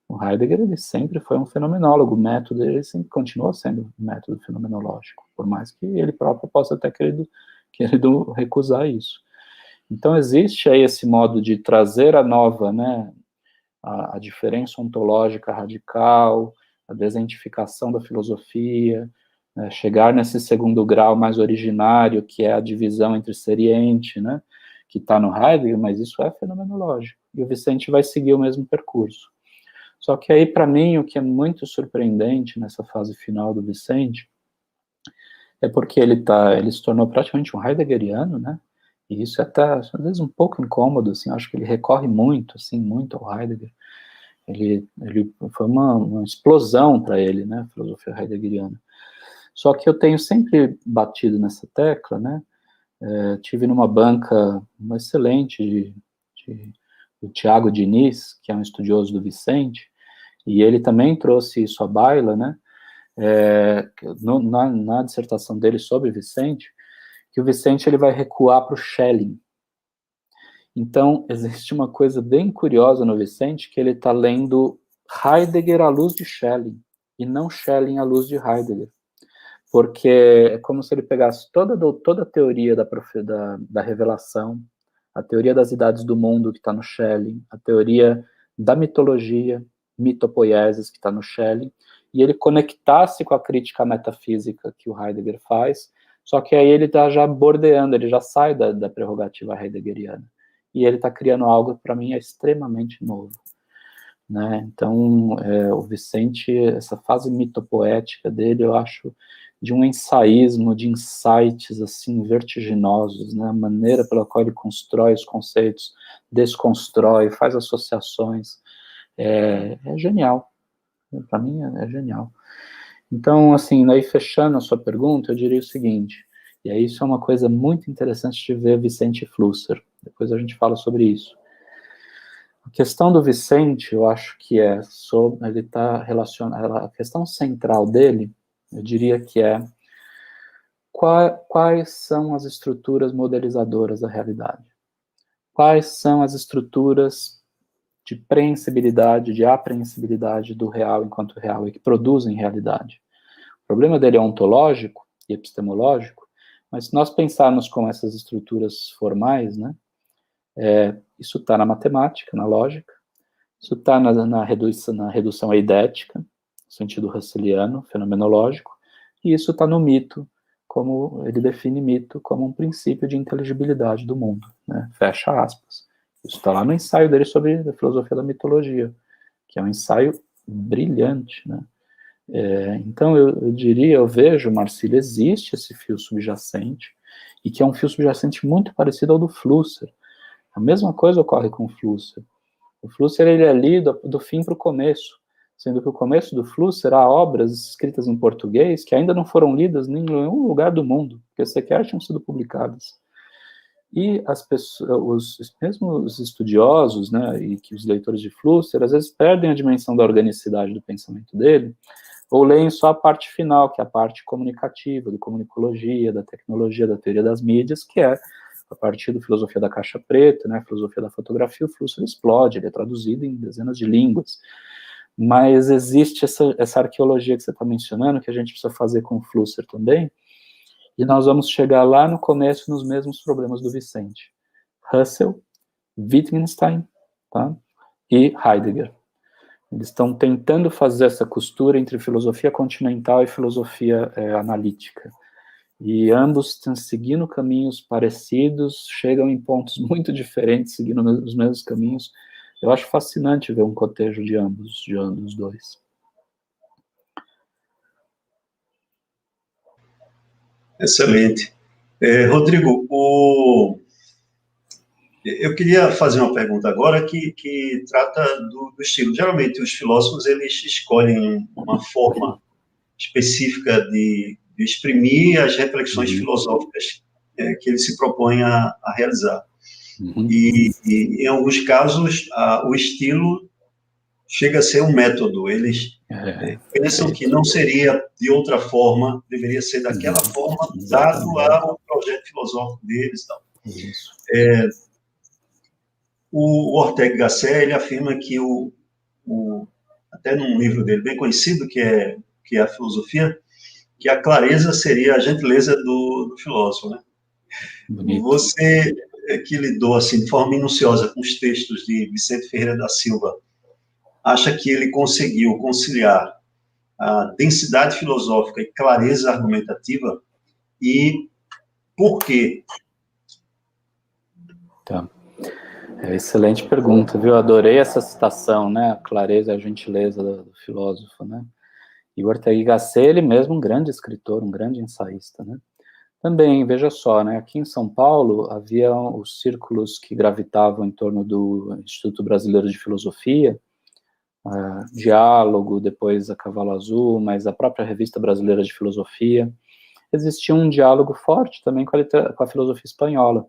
S2: o Heidegger ele sempre foi um fenomenólogo, o método dele sempre continua sendo um método fenomenológico, por mais que ele próprio possa ter querido recusar isso. Então existe aí esse modo de trazer a nova, né, a diferença ontológica radical, a desentificação da filosofia, né, chegar nesse segundo grau mais originário, que é a divisão entre ser e ente, né, que está no Heidegger, mas isso é fenomenológico. E o Vicente vai seguir o mesmo percurso. Só que aí, para mim, o que é muito surpreendente nessa fase final do Vicente é porque ele se tornou praticamente um heideggeriano, né? E isso é até, às vezes, um pouco incômodo, assim, acho que ele recorre muito, assim, muito ao Heidegger. Ele foi uma explosão para ele, né, a filosofia heideggeriana. Só que eu tenho sempre batido nessa tecla, né? Tive numa banca uma excelente do Tiago Diniz, que é um estudioso do Vicente, e ele também trouxe isso à baila, né? Na dissertação dele sobre Vicente, que o Vicente ele vai recuar para o Schelling. Então, existe uma coisa bem curiosa no Vicente, que ele está lendo Heidegger à luz de Schelling, e não Schelling à luz de Heidegger. Porque é como se ele pegasse toda a teoria da revelação, a teoria das idades do mundo, que está no Schelling, a teoria da mitologia, mitopoiesis, que está no Schelling, e ele conectasse com a crítica metafísica que o Heidegger faz, só que aí ele está já bordeando, ele já sai da prerrogativa heideggeriana. E ele está criando algo que, para mim, é extremamente novo. Né? Então, o Vicente, essa fase mitopoética dele, eu acho de um ensaísmo, de insights, assim, vertiginosos, né? A maneira pela qual ele constrói os conceitos, desconstrói, faz associações, é genial. Para mim, é genial. Então, assim, aí fechando a sua pergunta, eu diria o seguinte, e aí isso é uma coisa muito interessante de ver Vicente Flusser, depois a gente fala sobre isso. A questão do Vicente, eu acho que ele está relacionado, a questão central dele, eu diria que quais são as estruturas modelizadoras da realidade? Quais são as estruturas de preensibilidade, de apreensibilidade do real enquanto real e que produzem realidade? O problema dele é ontológico e epistemológico, mas se nós pensarmos com essas estruturas formais, né, isso está na matemática, na lógica, isso está na redução eidética, no sentido russeliano, fenomenológico, e isso está no mito, como ele define mito como um princípio de inteligibilidade do mundo, né? Fecha aspas. Isso está lá no ensaio dele sobre a filosofia da mitologia, que é um ensaio brilhante, né? Então eu diria, eu vejo, Marcílio, existe esse fio subjacente, e que é um fio subjacente muito parecido ao do Flusser. A mesma coisa ocorre com o Flusser. O Flusser ele é lido do fim para o começo, sendo que o começo do Flusser há obras escritas em português que ainda não foram lidas em nenhum lugar do mundo, porque sequer tinham sido publicadas. E as pessoas, mesmo os estudiosos, né, e que os leitores de Flusser, às vezes perdem a dimensão da organicidade do pensamento dele, ou leem só a parte final, que é a parte comunicativa, da comunicologia, da tecnologia, da teoria das mídias, que é a partir da filosofia da caixa preta, né, a filosofia da fotografia, o Flusser explode, ele é traduzido em dezenas de línguas. Mas existe essa arqueologia que você está mencionando, que a gente precisa fazer com o Flusser também, e nós vamos chegar lá no começo nos mesmos problemas do Vicente. Husserl, Wittgenstein, tá? E Heidegger. Eles estão tentando fazer essa costura entre filosofia continental e filosofia analítica. E ambos estão seguindo caminhos parecidos, chegam em pontos muito diferentes, seguindo os mesmos caminhos. Eu acho fascinante ver um cotejo de ambos dois.
S1: Excelente. Rodrigo, eu queria fazer uma pergunta agora que trata do estilo. Geralmente, os filósofos, eles escolhem uma forma específica de exprimir as reflexões filosóficas que ele se propõe a realizar. E, em alguns casos, o estilo chega a ser um método. Eles pensam que não seria de outra forma, deveria ser daquela forma, dado ao projeto filosófico deles. Tal.
S2: Isso.
S1: O Ortega y Gasset, ele afirma que até num livro dele bem conhecido, que é a filosofia, que a clareza seria a gentileza do filósofo, né? Bonito. Você que lidou assim de forma minuciosa com os textos de Vicente Ferreira da Silva, acha que ele conseguiu conciliar a densidade filosófica e clareza argumentativa? E por quê?
S2: Tá. Excelente pergunta, viu? Adorei essa citação, né? A clareza e a gentileza do filósofo, né? E o Ortega y Gasset, ele mesmo um grande escritor, um grande ensaísta, né? Também, veja só, né? Aqui em São Paulo havia os círculos que gravitavam em torno do Instituto Brasileiro de Filosofia, Diálogo, depois a Cavalo Azul, mas a própria Revista Brasileira de Filosofia. Existia um diálogo forte também com a filosofia espanhola,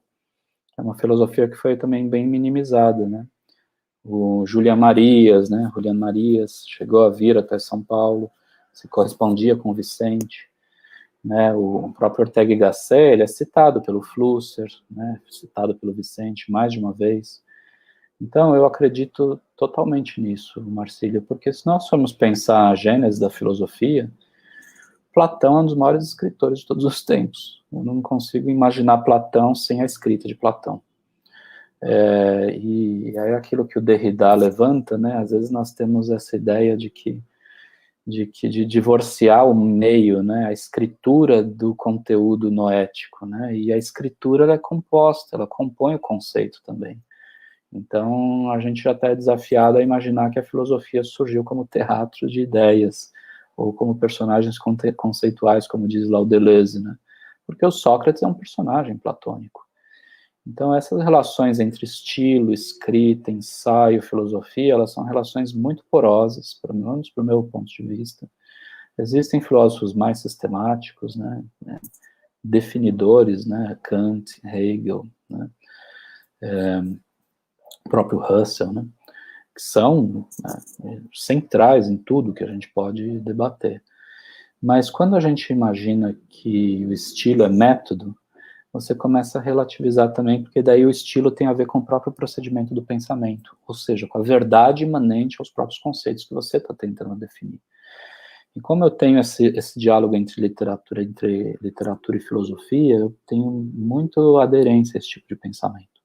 S2: que é uma filosofia que foi também bem minimizada, né? O Julián Marías, né? Chegou a vir até São Paulo, se correspondia com o Vicente. né, o próprio Ortega y Gasset, ele é citado pelo Flusser, né, citado pelo Vicente mais de uma vez. Então, eu acredito totalmente nisso, Marcílio, porque se nós formos pensar a gênese da filosofia, Platão é um dos maiores escritores de todos os tempos. Eu não consigo imaginar Platão sem a escrita de Platão. E aí aquilo que o Derrida levanta, né, às vezes nós temos essa ideia de divorciar o meio, né, a escritura do conteúdo noético, né, e a escritura ela é composta, ela compõe o conceito também. Então, a gente já está desafiado a imaginar que a filosofia surgiu como teatro de ideias, ou como personagens conceituais, como diz lá o Deleuze, né? Porque o Sócrates é um personagem platônico. Então, essas relações entre estilo, escrita, ensaio, filosofia, elas são relações muito porosas, pelo menos para o meu ponto de vista. Existem filósofos mais sistemáticos, né? Definidores, né? Kant, Hegel, né? O próprio Russell, né? Que são centrais em tudo que a gente pode debater. Mas quando a gente imagina que o estilo é método, você começa a relativizar também, porque daí o estilo tem a ver com o próprio procedimento do pensamento, ou seja, com a verdade imanente aos próprios conceitos que você está tentando definir. E como eu tenho esse diálogo entre literatura e filosofia, eu tenho muito aderência a esse tipo de pensamento.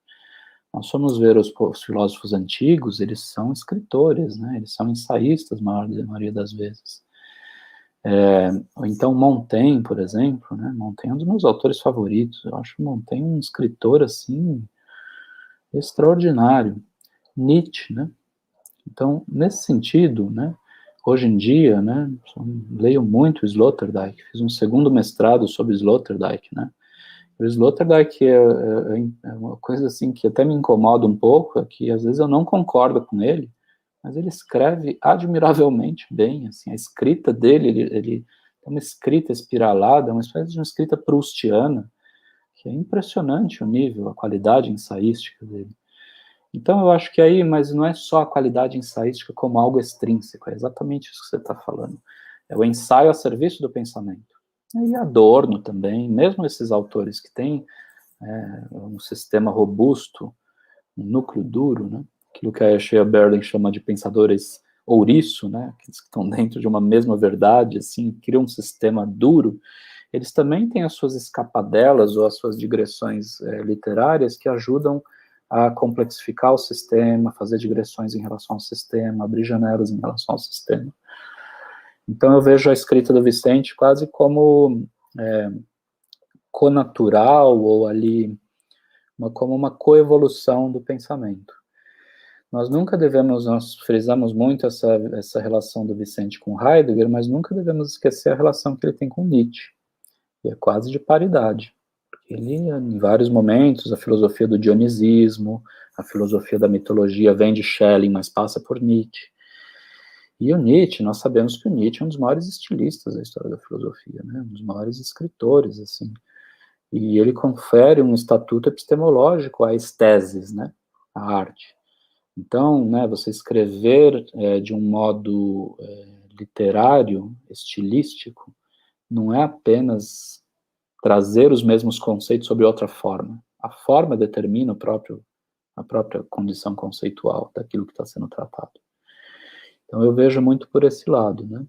S2: Nós formos ver os filósofos antigos, eles são escritores, né? Eles são ensaístas, a maioria das vezes. Então, Montaigne, por exemplo, né? Montaigne é um dos meus autores favoritos. Eu acho Montaigne um escritor, assim, extraordinário. Nietzsche, né? Então, nesse sentido, né? Hoje em dia, né? Leio muito Sloterdijk, fiz um segundo mestrado sobre Sloterdijk, né? O Sloterdijk é uma coisa assim que até me incomoda um pouco, é que às vezes eu não concordo com ele, mas ele escreve admiravelmente bem, assim, a escrita dele, ele é uma escrita espiralada, uma espécie de uma escrita proustiana, que é impressionante o nível, a qualidade ensaística dele. Então eu acho que aí, mas não é só a qualidade ensaística como algo extrínseco, é exatamente isso que você está falando. É o ensaio a serviço do pensamento. E Adorno também, mesmo esses autores que têm um sistema robusto, um núcleo duro, né? Aquilo que a Shea Berlin chama de pensadores ouriço, né? Aqueles que estão dentro de uma mesma verdade, assim, criam um sistema duro, eles também têm as suas escapadelas ou as suas digressões literárias que ajudam a complexificar o sistema, fazer digressões em relação ao sistema, abrir janelas em relação ao sistema. Então eu vejo a escrita do Vicente quase como conatural ou ali como uma coevolução do pensamento. Nós frisamos muito essa relação do Vicente com Heidegger, mas nunca devemos esquecer a relação que ele tem com Nietzsche, que é quase de paridade. Ele, em vários momentos, a filosofia do dionisismo, a filosofia da mitologia vem de Schelling, mas passa por Nietzsche. E o Nietzsche, nós sabemos que o Nietzsche é um dos maiores estilistas da história da filosofia, né? Um dos maiores escritores, assim. E ele confere um estatuto epistemológico às teses, né? À arte. Então, né, você escrever de um modo literário, estilístico, não é apenas trazer os mesmos conceitos sob outra forma. A forma determina a própria condição conceitual daquilo que está sendo tratado. Então eu vejo muito por esse lado, né?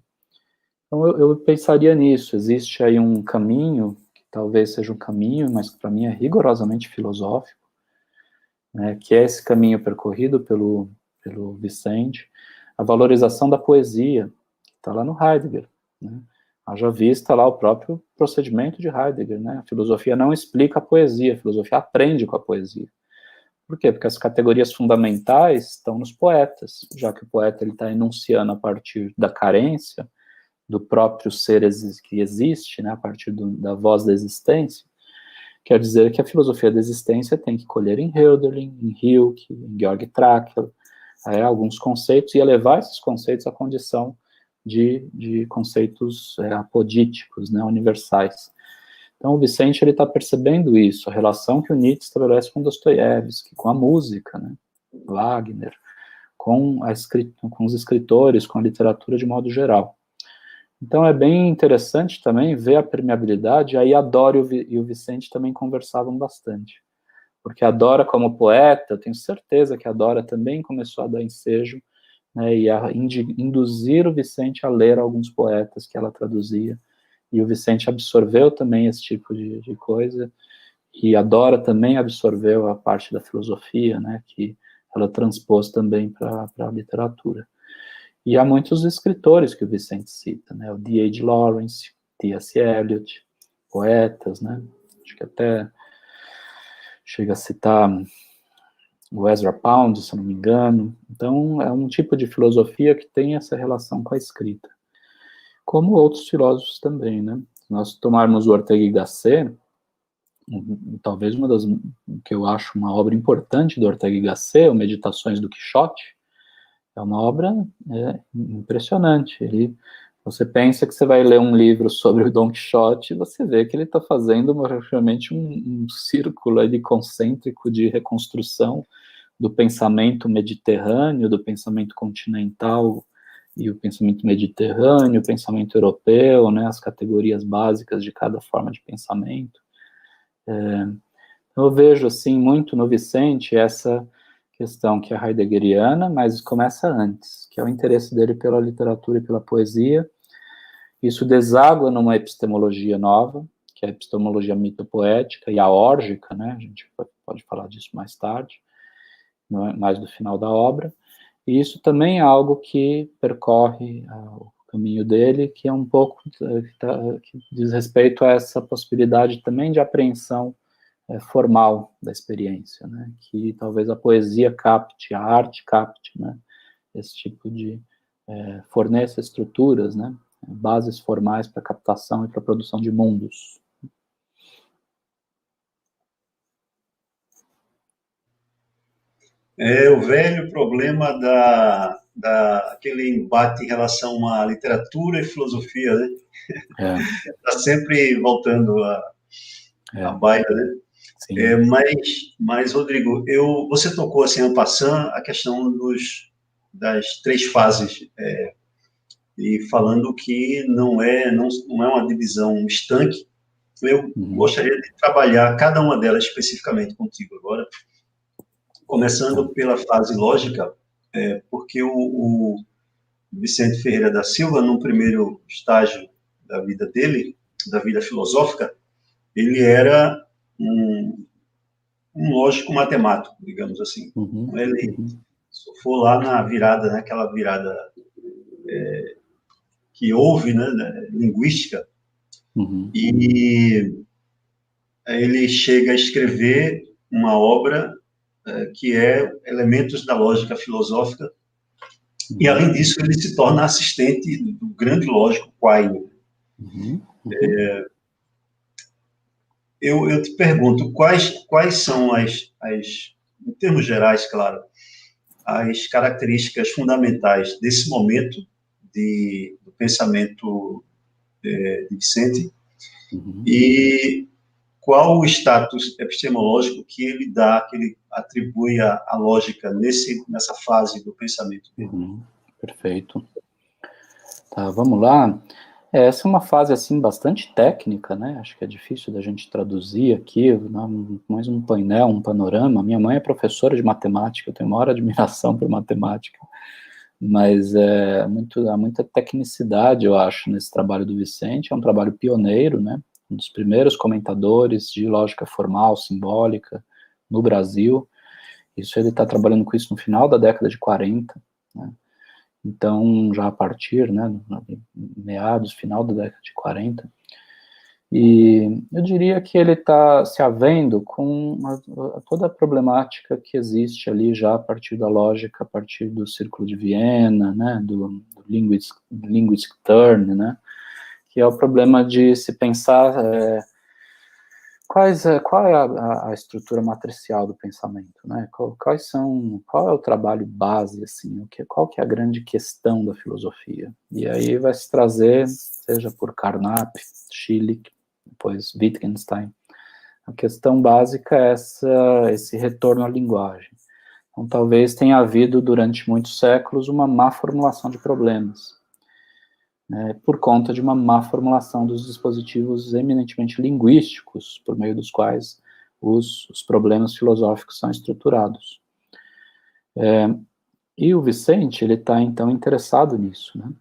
S2: Então eu pensaria nisso, existe aí um caminho, que talvez seja um caminho, mas que para mim é rigorosamente filosófico, né, que é esse caminho percorrido pelo Vicente, a valorização da poesia, que está lá no Heidegger, né? Haja vista lá o próprio procedimento de Heidegger, né? A filosofia não explica a poesia, a filosofia aprende com a poesia. Por quê? Porque as categorias fundamentais estão nos poetas, já que o poeta está enunciando a partir da carência, do próprio ser que existe, né, a partir da voz da existência. Quer dizer que a filosofia da existência tem que colher em Hölderlin, em Hilke, em Georg Trakl, alguns conceitos, e elevar esses conceitos à condição de conceitos apodíticos, né, universais. Então, o Vicente está percebendo isso, a relação que o Nietzsche estabelece com Dostoiévski, com a música, né? Wagner, com os escritores, com a literatura de modo geral. Então é bem interessante também ver a permeabilidade, aí a Dora e o Vicente também conversavam bastante, porque a Dora como poeta, eu tenho certeza que a Dora também começou a dar ensejo, né, e a induzir o Vicente a ler alguns poetas que ela traduzia, e o Vicente absorveu também esse tipo de coisa, e a Dora também absorveu a parte da filosofia, né, que ela transpôs também para a literatura. E há muitos escritores que o Vicente cita, né, o D.H. Lawrence, T.S. Eliot, poetas, né, acho que até chega a citar o Ezra Pound, se não me engano. Então, é um tipo de filosofia que tem essa relação com a escrita. Como outros filósofos também, né? Se nós tomarmos o Ortega y Gasset, talvez uma das que eu acho uma obra importante do Ortega y Gasset, o Meditações do Quixote, é uma obra impressionante. Você pensa que você vai ler um livro sobre o Dom Quixote e você vê que ele está fazendo realmente um círculo ali concêntrico de reconstrução do pensamento mediterrâneo, do pensamento continental e o pensamento mediterrâneo, o pensamento europeu, né, as categorias básicas de cada forma de pensamento. Eu vejo, assim, muito no Vicente essa questão que é heideggeriana, mas começa antes, que é o interesse dele pela literatura e pela poesia. Isso deságua numa epistemologia nova, que é a epistemologia mitopoética e aórgica, né, a gente pode falar disso mais tarde, mais do final da obra, e isso também é algo que percorre o caminho dele, que é um pouco, que diz respeito a essa possibilidade também de apreensão formal da experiência, né, que talvez a poesia capte, a arte capte, né, esse tipo de, forneça estruturas, né, bases formais para captação e para produção de mundos.
S1: É o velho problema aquele embate em relação à literatura e filosofia, né? Está sempre voltando a baila, né? Mas, Rodrigo, você tocou assim, en passant, a questão das três fases, e falando que não é uma divisão estanque. Eu gostaria de trabalhar cada uma delas especificamente contigo agora, começando pela fase lógica, porque o Vicente Ferreira da Silva, no primeiro estágio da vida dele, da vida filosófica, ele era um lógico matemático, digamos assim. Ele for lá naquela virada que houve, né, linguística, e ele chega a escrever uma obra que é Elementos da Lógica Filosófica, e além disso ele se torna assistente do grande lógico Quine. Eu te pergunto, quais são em termos gerais, claro, as características fundamentais desse momento do pensamento de Vicente, e qual o status epistemológico que ele dá, que ele atribui à lógica nessa fase do pensamento dele.
S2: Perfeito. Tá, vamos lá. Essa é uma fase, assim, bastante técnica, né? Acho que é difícil da gente traduzir aqui, mais um painel, um panorama. Minha mãe é professora de matemática, eu tenho maior admiração por matemática, mas há muita tecnicidade, eu acho, nesse trabalho do Vicente. É um trabalho pioneiro, né? Um dos primeiros comentadores de lógica formal, simbólica, no Brasil. Isso, ele está trabalhando com isso no final da década de 40, né? Então, já a partir, né, meados, final da década de 40, e eu diria que ele está se havendo com toda a problemática que existe ali já a partir da lógica, a partir do Círculo de Viena, né, do linguistic turn, né, que é o problema de se pensar qual é a estrutura matricial do pensamento, né? Qual é o trabalho base, assim, qual que é a grande questão da filosofia? E aí vai se trazer, seja por Carnap, Schilling, depois Wittgenstein, a questão básica é esse retorno à linguagem. Então, talvez tenha havido, durante muitos séculos, uma má formulação de problemas. por conta de uma má formulação dos dispositivos eminentemente linguísticos, por meio dos quais os problemas filosóficos são estruturados. E o Vicente, ele está, então, interessado nisso, né?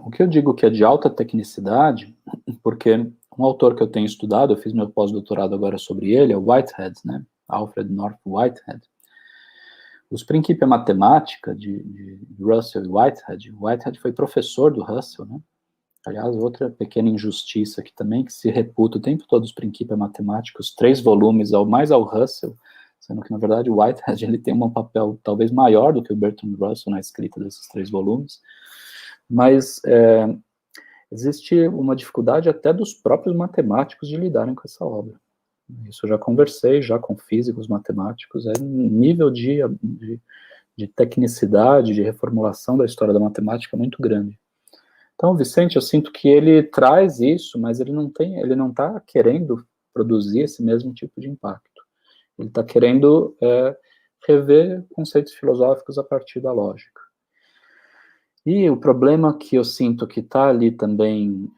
S2: O que eu digo que é de alta tecnicidade, porque um autor que eu tenho estudado, eu fiz meu pós-doutorado agora sobre ele, é o Whitehead, né? Alfred North Whitehead. Os Principia Mathematica, de Russell e Whitehead, Whitehead foi professor do Russell, né? Aliás, outra pequena injustiça aqui também, que se reputa o tempo todo os Principia Mathematica, os 3 volumes, mais ao Russell, sendo que, na verdade, o Whitehead ele tem um papel talvez maior do que o Bertrand Russell na escrita desses 3 volumes, mas existe uma dificuldade até dos próprios matemáticos de lidarem com essa obra. Isso eu já conversei já com físicos matemáticos, um nível de tecnicidade, de reformulação da história da matemática muito grande. Então, Vicente, eu sinto que ele traz isso, mas ele não está querendo produzir esse mesmo tipo de impacto. Ele está querendo rever conceitos filosóficos a partir da lógica. E o problema que eu sinto que está ali também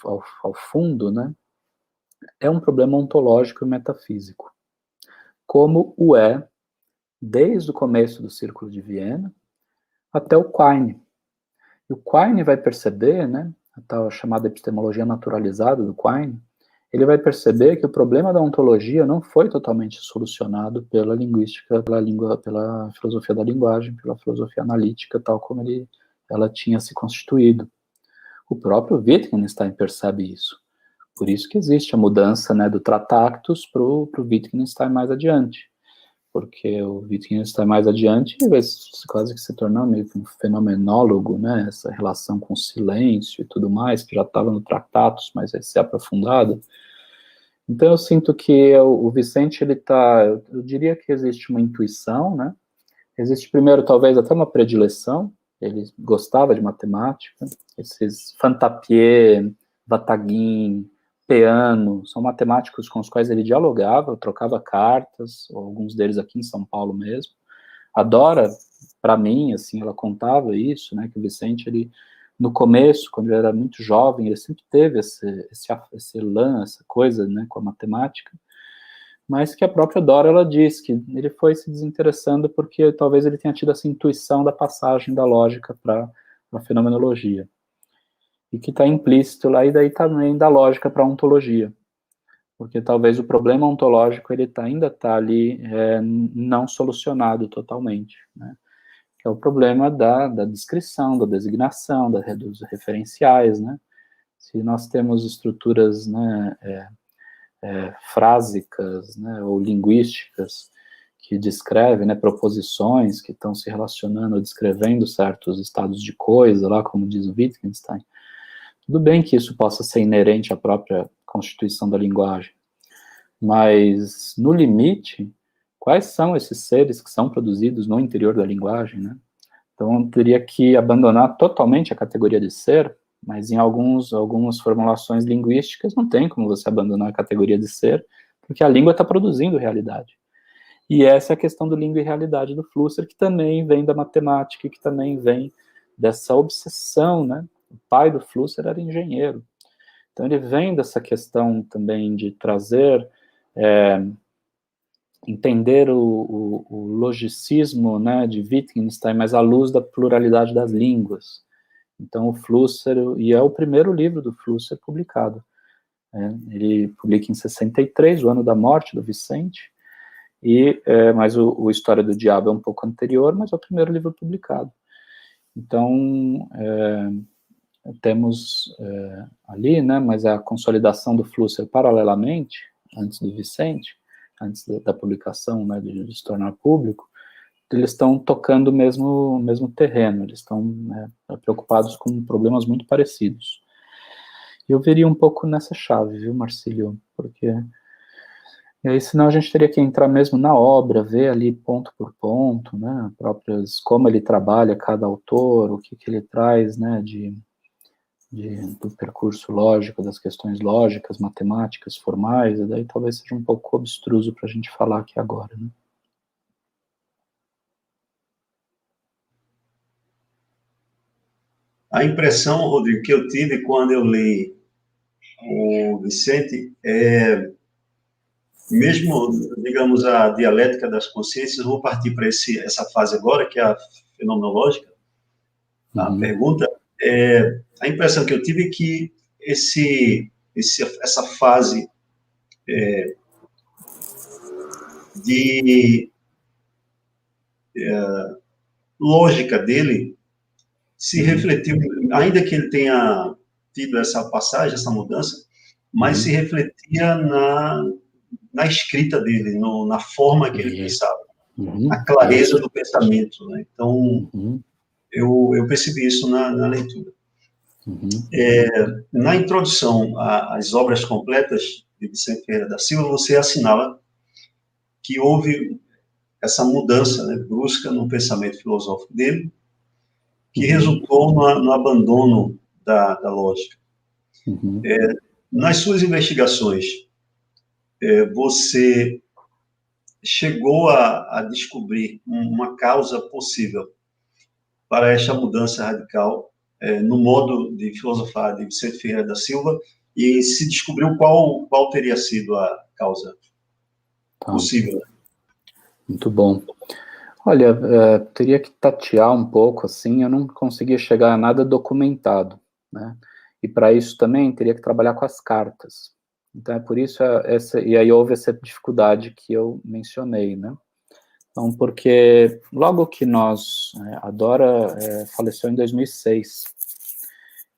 S2: ao fundo, né, é um problema ontológico e metafísico, como o é desde o começo do Círculo de Viena até o Quine. E o Quine vai perceber, né, a tal chamada epistemologia naturalizada do Quine, ele vai perceber que o problema da ontologia não foi totalmente solucionado pela linguística, pela filosofia da linguagem, pela filosofia analítica, tal como ela tinha se constituído. O próprio Wittgenstein percebe isso. Por isso que existe a mudança, né, do Tratactus para o Wittgenstein mais adiante. Porque o Wittgenstein mais adiante vai quase que se tornar meio que um fenomenólogo, né, essa relação com o silêncio e tudo mais, que já estava no Tratatus, mas vai ser aprofundado. Então eu sinto que o Vicente, eu diria que existe uma intuição, né, existe primeiro talvez até uma predileção, ele gostava de matemática, esses Fantapié, Vataguin, Peano, são matemáticos com os quais ele dialogava, trocava cartas, alguns deles aqui em São Paulo mesmo. A Dora, para mim, assim, ela contava isso, né, que o Vicente, ele, no começo, quando ele era muito jovem, ele sempre teve esse elan, essa coisa, né, com a matemática, mas que a própria Dora, ela diz que ele foi se desinteressando porque talvez ele tenha tido essa intuição da passagem da lógica para a fenomenologia. E que está implícito lá, e daí também da lógica para a ontologia. Porque talvez o problema ontológico ele ainda está ali não solucionado totalmente, né? Que é o problema da descrição, da designação, dos referenciais, né? Se nós temos estruturas, né, frásicas, né, ou linguísticas que descrevem, né, proposições que estão se relacionando, descrevendo certos estados de coisa, lá como diz o Wittgenstein, tudo bem que isso possa ser inerente à própria constituição da linguagem, mas, no limite, quais são esses seres que são produzidos no interior da linguagem, né? Então, eu teria que abandonar totalmente a categoria de ser, mas em algumas formulações linguísticas não tem como você abandonar a categoria de ser, porque a língua está produzindo realidade. E essa é a questão do língua e realidade do Flusser, que também vem da matemática, que também vem dessa obsessão, né? O pai do Flusser era engenheiro. Então, ele vem dessa questão também de trazer, entender o logicismo, né, de Wittgenstein, mas à luz da pluralidade das línguas. Então, o Flusser, e é o primeiro livro do Flusser publicado. Ele publica em 63, o ano da morte do Vicente, mas o História do Diabo é um pouco anterior, mas é o primeiro livro publicado. Então, temos ali, né, mas a consolidação do Flusser paralelamente, antes do Vicente, antes da publicação, né, de se tornar público, eles estão tocando o mesmo terreno, eles estão preocupados com problemas muito parecidos. E eu veria um pouco nessa chave, viu, Marcílio? Porque e aí, senão a gente teria que entrar mesmo na obra, ver ali ponto por ponto, né, como ele trabalha cada autor, o que ele traz, né, do percurso lógico, das questões lógicas, matemáticas, formais, e daí talvez seja um pouco abstruso para a gente falar aqui agora, né.
S1: A impressão, Rodrigo, que eu tive quando eu li o Vicente mesmo, digamos, a dialética das consciências, vou partir para essa fase agora, que é a fenomenológica, a pergunta, a impressão que eu tive é que essa fase de lógica dele se refletiu, ainda que ele tenha tido essa passagem, essa mudança, mas se refletia na escrita dele, na forma que ele pensava, na clareza do pensamento, né? Então, eu percebi isso na leitura. Na introdução às obras completas de Vicente Ferreira da Silva, você assinala que houve essa mudança, né, brusca no pensamento filosófico dele, que resultou no abandono da lógica. Nas suas investigações, você chegou a descobrir uma causa possível para esta mudança radical no modo de filosofar de Vicente Ferreira da Silva, e se descobriu qual teria sido a causa possível.
S2: Muito bom. Olha, teria que tatear um pouco, assim, eu não conseguia chegar a nada documentado, né? E para isso também teria que trabalhar com as cartas. Então é por isso e aí houve essa dificuldade que eu mencionei, né? Então, porque logo que a Dora faleceu em 2006,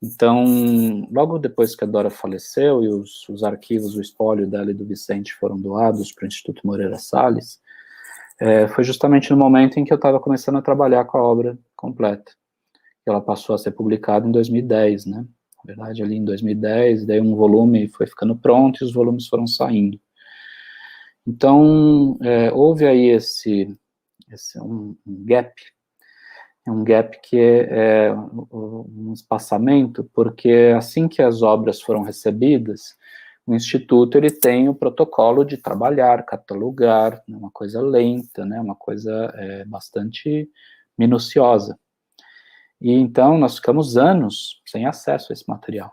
S2: então, logo depois que a Dora faleceu e os arquivos, o espólio dela e do Vicente foram doados para o Instituto Moreira Salles, foi justamente no momento em que eu estava começando a trabalhar com a obra completa. Ela passou a ser publicada em 2010, né? Na verdade, ali em 2010, daí um volume foi ficando pronto e os volumes foram saindo. Então, houve aí um gap que é um espaçamento, porque assim que as obras foram recebidas, o Instituto ele tem o protocolo de trabalhar, catalogar, uma coisa lenta, né, uma coisa bastante minuciosa. E então nós ficamos anos sem acesso a esse material.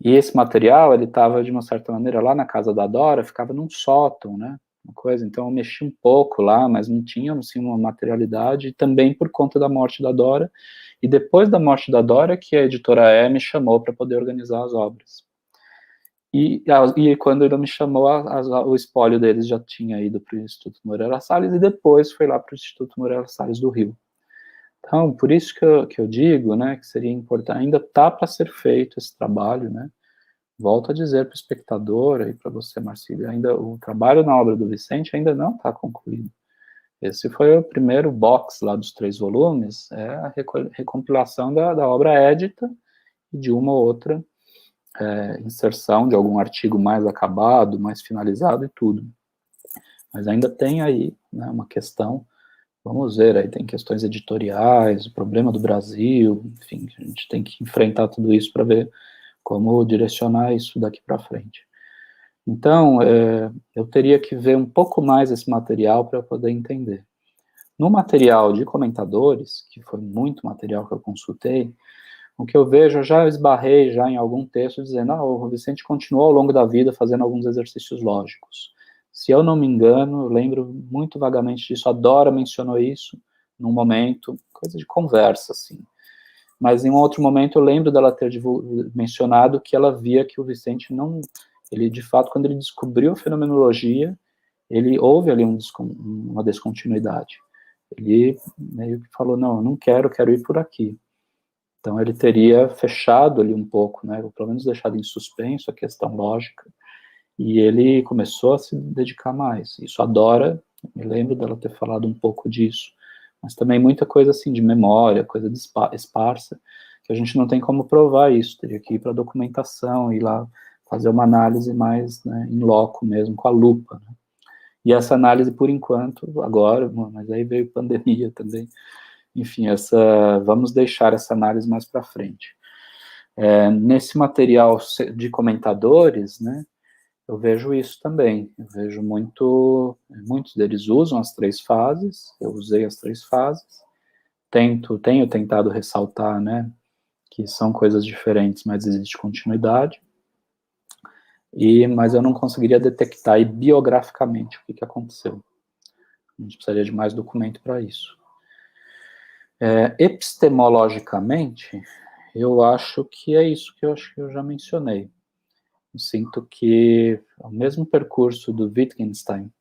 S2: E esse material, ele estava, de uma certa maneira, lá na casa da Dora, ficava num sótão, né, uma coisa, então eu mexi um pouco lá, mas não tinha, assim, uma materialidade, também por conta da morte da Dora, e depois da morte da Dora, que a editora me chamou para poder organizar as obras. E quando ele me chamou, o espólio deles já tinha ido para o Instituto Moreira Salles, e depois foi lá para o Instituto Moreira Salles do Rio. Então, por isso que eu digo, né, que seria importante, ainda está para ser feito esse trabalho, né, volto a dizer para o espectador e para você, Marcílio, ainda o trabalho na obra do Vicente ainda não está concluído. Esse foi o primeiro box lá dos 3 volumes, a recompilação da obra édita e de uma ou outra inserção de algum artigo mais acabado, mais finalizado e tudo. Mas ainda tem aí, né, uma questão, vamos ver, aí tem questões editoriais, o problema do Brasil, enfim, a gente tem que enfrentar tudo isso para ver como direcionar isso daqui para frente. Então, eu teria que ver um pouco mais esse material para poder entender. No material de comentadores, que foi muito material que eu consultei, o que eu vejo, eu já esbarrei já em algum texto dizendo, o Vicente continuou ao longo da vida fazendo alguns exercícios lógicos. Se eu não me engano, eu lembro muito vagamente disso, a Dora mencionou isso num momento, coisa de conversa, assim. Mas em um outro momento eu lembro dela ter mencionado que ela via que o Vicente não... Ele, de fato, quando ele descobriu a fenomenologia, houve ali uma descontinuidade. Ele meio que falou, não, eu não quero ir por aqui. Então ele teria fechado ali um pouco, né, ou pelo menos deixado em suspenso a questão lógica, e ele começou a se dedicar mais. Isso a Dora, me lembro dela ter falado um pouco disso, mas também muita coisa assim de memória, coisa de esparsa, que a gente não tem como provar isso, teria que ir para a documentação, ir lá fazer uma análise mais, né, in loco mesmo, com a lupa, né? E essa análise, por enquanto, agora, mas aí veio pandemia também, enfim, vamos deixar essa análise mais para frente. Nesse material de comentadores, né, eu vejo isso também, eu vejo muitos deles usam as 3 fases, eu usei as 3 fases, tenho tentado ressaltar, né, que são coisas diferentes, mas existe continuidade, mas eu não conseguiria detectar aí biograficamente o que aconteceu. A gente precisaria de mais documento para isso. Epistemologicamente, eu acho que é isso que eu já mencionei. Eu sinto que o mesmo percurso do Wittgenstein,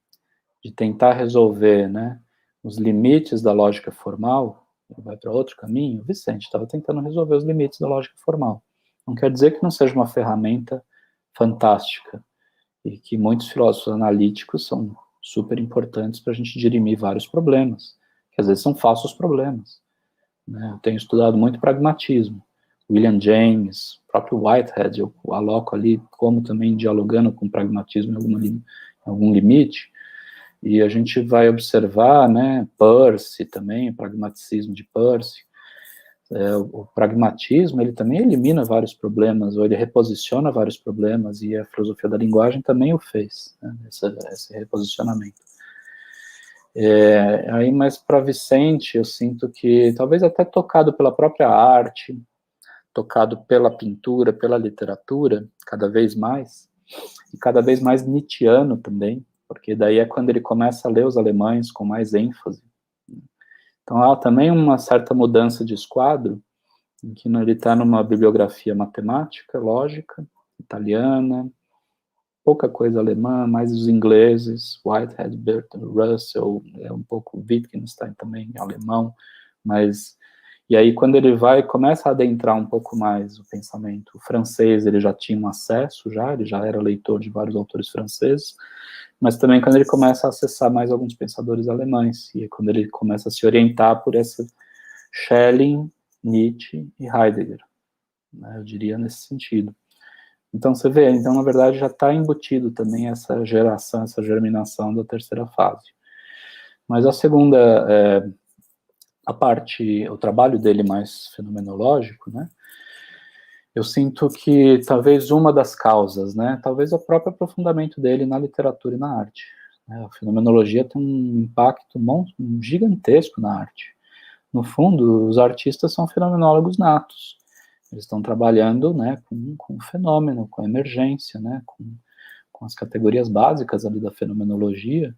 S2: de tentar resolver, né, os limites da lógica formal, ele vai para outro caminho. O Vicente estava tentando resolver os limites da lógica formal. Não quer dizer que não seja uma ferramenta fantástica, e que muitos filósofos analíticos são super importantes para a gente dirimir vários problemas, que às vezes são falsos problemas, né? Eu tenho estudado muito pragmatismo. William James, o próprio Whitehead, eu aloco ali como também dialogando com o pragmatismo em algum limite, e a gente vai observar, né, Peirce também, o pragmaticismo de Peirce. O pragmatismo, ele também elimina vários problemas, ou ele reposiciona vários problemas, e a filosofia da linguagem também o fez, né, esse reposicionamento. Aí, mas para Vicente, eu sinto que, talvez até tocado pela própria arte, tocado pela pintura, pela literatura, cada vez mais, e cada vez mais nietzschiano também, porque daí é quando ele começa a ler os alemães com mais ênfase. Então há também uma certa mudança de esquadro, em que ele está numa bibliografia matemática, lógica, italiana, pouca coisa alemã, mais os ingleses, Whitehead, Bertrand Russell, um pouco Wittgenstein também, alemão, mas... E aí, quando ele começa a adentrar um pouco mais o pensamento o francês, ele já tinha um acesso, ele já era leitor de vários autores franceses, mas também quando ele começa a acessar mais alguns pensadores alemães, e é quando ele começa a se orientar por essa Schelling, Nietzsche e Heidegger, né, eu diria nesse sentido. Então, você vê, então, na verdade, já está embutido também essa geração, essa germinação da terceira fase. Mas a segunda... o trabalho dele mais fenomenológico, né, eu sinto que talvez uma das causas, né, talvez o próprio aprofundamento dele na literatura e na arte, né, a fenomenologia tem um impacto gigantesco na arte. No fundo, os artistas são fenomenólogos natos, eles estão trabalhando, né, com o fenômeno, com a emergência, né, com as categorias básicas ali da fenomenologia,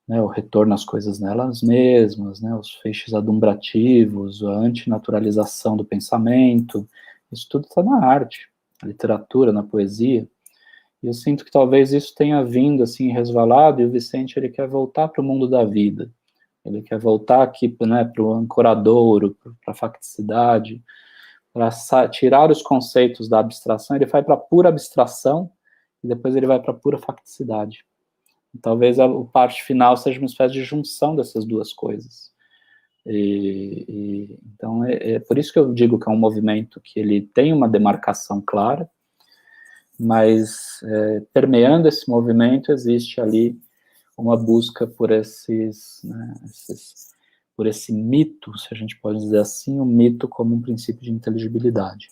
S2: né, o retorno às coisas nelas mesmas, né, os feixes adumbrativos, a antinaturalização do pensamento, isso tudo está na arte, na literatura, na poesia, e eu sinto que talvez isso tenha vindo, assim, resvalado, e o Vicente, ele quer voltar para o mundo da vida, ele quer voltar aqui, né, para o ancoradouro, para a facticidade, para tirar os conceitos da abstração, ele vai para a pura abstração, e depois ele vai para a pura facticidade. Talvez a parte final seja uma espécie de junção dessas duas coisas. Então, é por isso que eu digo que é um movimento que ele tem uma demarcação clara, mas permeando esse movimento existe ali uma busca por por esse mito, se a gente pode dizer assim, o mito como um princípio de inteligibilidade.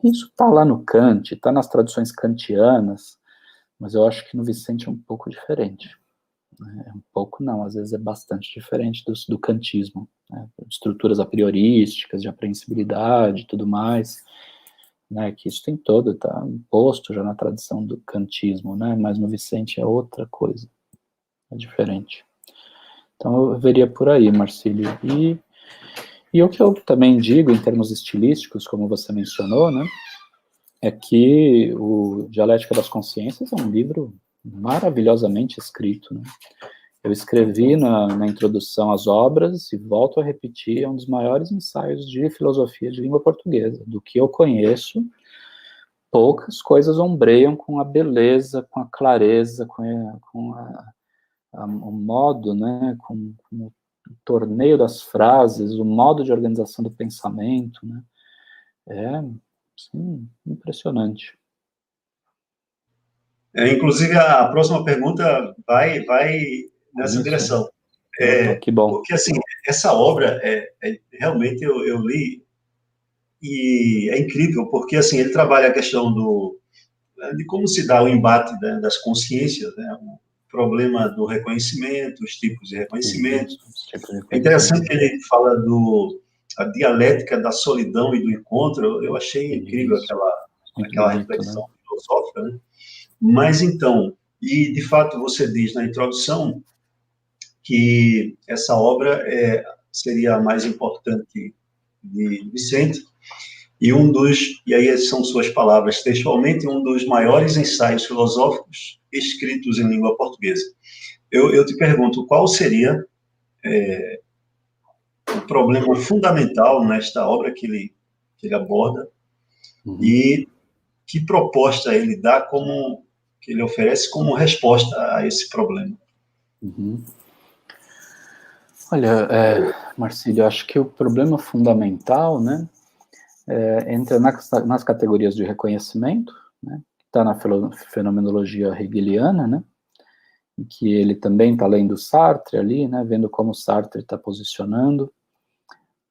S2: Isso está lá no Kant, está nas traduções kantianas, mas eu acho que no Vicente é um pouco diferente. Um pouco não, às vezes é bastante diferente do kantismo, né? Estruturas a priorísticas, de apreensibilidade e tudo mais, né? Que isso tem todo, está imposto já na tradição do kantismo, né? Mas no Vicente é outra coisa, é diferente. Então eu veria por aí, Marcílio. E o que eu também digo em termos estilísticos, como você mencionou, né? É que o Dialética das Consciências é um livro maravilhosamente escrito, né? Eu escrevi na introdução às obras, e volto a repetir, é um dos maiores ensaios de filosofia de língua portuguesa. Do que eu conheço, poucas coisas ombreiam com a beleza, com a clareza, o modo, né, com o torneio das frases, o modo de organização do pensamento, né? Sim, impressionante.
S1: Inclusive, a próxima pergunta vai nessa
S2: Isso.
S1: direção.
S2: Que bom.
S1: Porque, assim, essa obra, realmente eu li, e é incrível, porque, assim, ele trabalha a questão de como se dá o embate, né, das consciências, né, o problema do reconhecimento, os tipos de reconhecimento. É interessante que ele fala a dialética da solidão e do encontro. Eu achei incrível aquela
S2: bonito,
S1: reflexão,
S2: né?
S1: filosófica, né? Mas então, e de fato você diz na introdução que essa obra seria a mais importante de Vicente, e aí são suas palavras textualmente, um dos maiores ensaios filosóficos escritos em língua portuguesa. Eu te pergunto, qual seria o problema fundamental nesta obra que ele aborda, e que proposta ele dá que ele oferece como resposta a esse problema?
S2: Uhum. Olha, Marcílio, acho que o problema fundamental, né, entra nas categorias de reconhecimento, né, que está na fenomenologia hegeliana, né, em que ele também está lendo Sartre ali, né, vendo como Sartre está posicionando,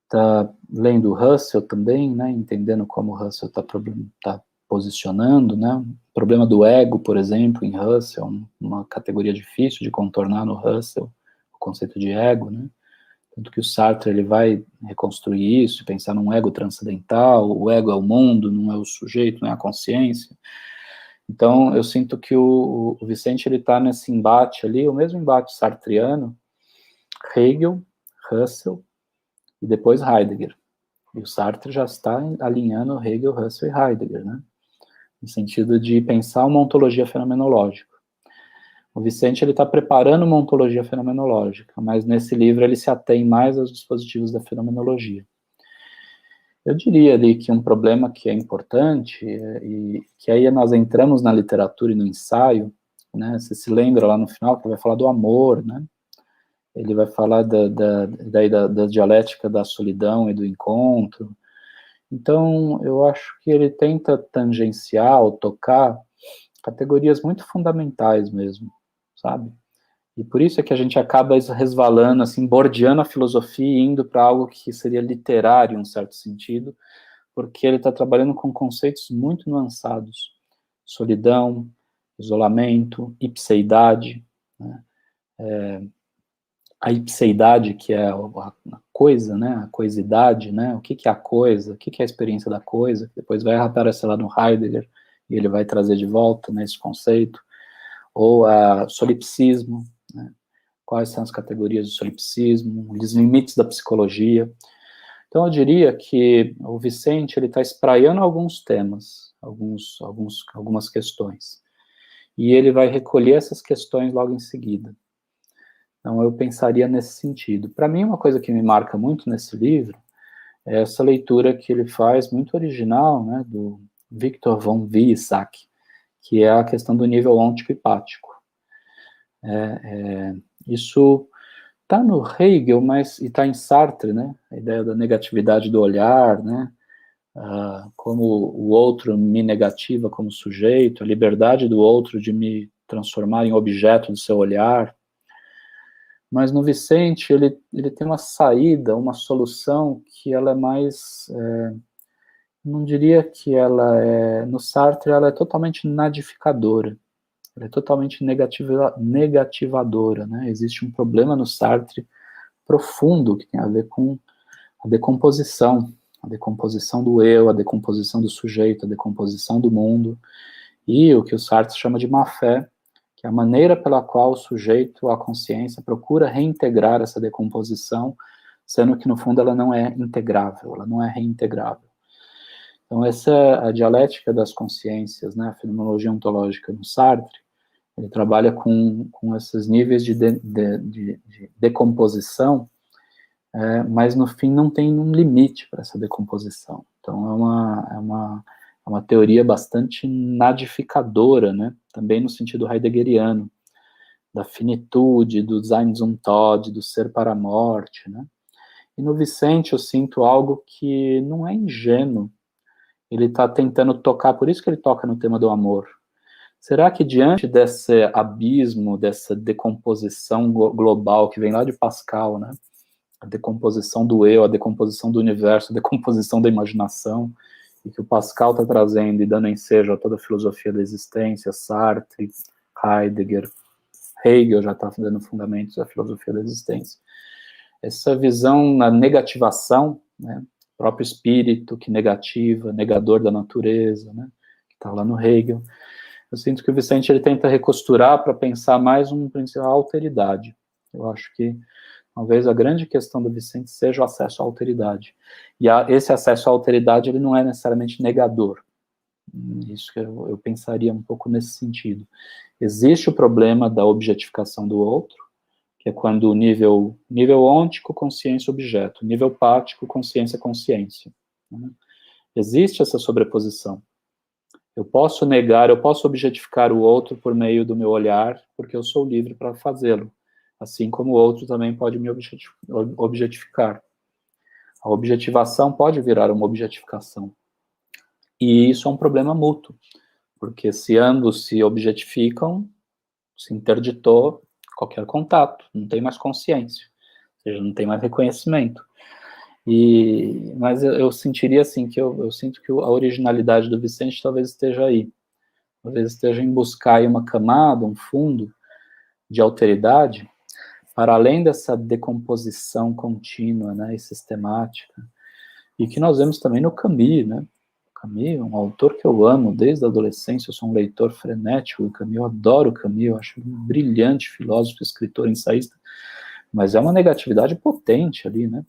S2: está lendo Russell também, né, entendendo como Russell está posicionando, né, o problema do ego, por exemplo, em Russell, uma categoria difícil de contornar no Russell, o conceito de ego, né, tanto que o Sartre ele vai reconstruir isso, pensar num ego transcendental, o ego é o mundo, não é o sujeito, não é a consciência. Então, eu sinto que o Vicente ele está nesse embate ali, o mesmo embate sartriano, Hegel, Russell e depois Heidegger. E o Sartre já está alinhando Hegel, Russell e Heidegger, né? No sentido de pensar uma ontologia fenomenológica. O Vicente ele está preparando uma ontologia fenomenológica, mas nesse livro ele se atém mais aos dispositivos da fenomenologia. Eu diria ali que um problema que é importante, e que aí nós entramos na literatura e no ensaio, né, você se lembra lá no final que ele vai falar do amor, né, ele vai falar da dialética da solidão e do encontro. Então, eu acho que ele tenta tangenciar ou tocar categorias muito fundamentais mesmo, sabe? E por isso é que a gente acaba resvalando, assim, bordeando a filosofia e indo para algo que seria literário, em um certo sentido, porque ele está trabalhando com conceitos muito nuançados. Solidão, isolamento, ipseidade, né? A ipseidade, que é a coisa, né? A coisidade, né? O que é a coisa? O que é a experiência da coisa? Depois vai aparecer lá no Heidegger, e ele vai trazer de volta, né, esse conceito. Ou a solipsismo, né? Quais são as categorias do solipsismo, os limites da psicologia. Então, eu diria que o Vicente ele está espraiando alguns temas, algumas questões, e ele vai recolher essas questões logo em seguida. Então, eu pensaria nesse sentido. Para mim, uma coisa que me marca muito nesse livro é essa leitura que ele faz, muito original, né, do Victor von Weizsäcker, que é a questão do nível ôntico-hipático. Isso está no Hegel, mas está em Sartre, né? A ideia da negatividade do olhar, né? Como o outro me negativa como sujeito, a liberdade do outro de me transformar em objeto do seu olhar. Mas no Vicente, ele tem uma saída, uma solução que ela é mais... não diria que ela é... No Sartre, ela é totalmente nadificadora. Ela é totalmente negativadora, né? Existe um problema no Sartre profundo que tem a ver com a decomposição do eu, a decomposição do sujeito, a decomposição do mundo, e o que o Sartre chama de má-fé, que é a maneira pela qual o sujeito, a consciência, procura reintegrar essa decomposição, sendo que, no fundo, ela não é integrável, ela não é reintegrável. Então, essa é a dialética das consciências, né, a fenomenologia ontológica no Sartre. Ele trabalha com esses níveis de decomposição, mas no fim não tem um limite para essa decomposição. Então é uma teoria bastante nadificadora, né? Também no sentido heideggeriano, da finitude, do Sein zum Tod, do ser para a morte, né? E no Vicente eu sinto algo que não é ingênuo. Ele está tentando tocar, por isso que ele toca no tema do amor. Será que diante desse abismo, dessa decomposição global que vem lá de Pascal, né? A decomposição do eu, a decomposição do universo, a decomposição da imaginação, e que o Pascal está trazendo e dando ensejo a toda a filosofia da existência, Sartre, Heidegger, Hegel já está dando fundamentos da filosofia da existência. Essa visão na negativação, né? O próprio espírito que negativa, negador da natureza, né? Que está lá no Hegel. Eu sinto que o Vicente ele tenta recosturar para pensar mais um princípio, a alteridade. Eu acho que talvez a grande questão do Vicente seja o acesso à alteridade. E esse acesso à alteridade ele não é necessariamente negador. Isso que eu pensaria um pouco nesse sentido. Existe o problema da objetificação do outro, que é quando o nível ôntico, consciência, objeto, nível pático, consciência, consciência. Né? Existe essa sobreposição. Eu posso negar, eu posso objetificar o outro por meio do meu olhar, porque eu sou livre para fazê-lo. Assim como o outro também pode me objetificar. A objetivação pode virar uma objetificação. E isso é um problema mútuo, porque se ambos se objetificam, se interditou qualquer contato, não tem mais consciência, ou seja, não tem mais reconhecimento. Mas eu sentiria assim, que eu sinto que a originalidade do Vicente talvez esteja aí, talvez esteja em buscar aí uma camada, um fundo de alteridade, para além dessa decomposição contínua, né, e sistemática, e que nós vemos também no Camus, né? Camus é um autor que eu amo desde a adolescência, eu sou um leitor frenético do Camus, eu adoro Camus, eu acho ele um brilhante filósofo, escritor, ensaísta, mas é uma negatividade potente ali, né?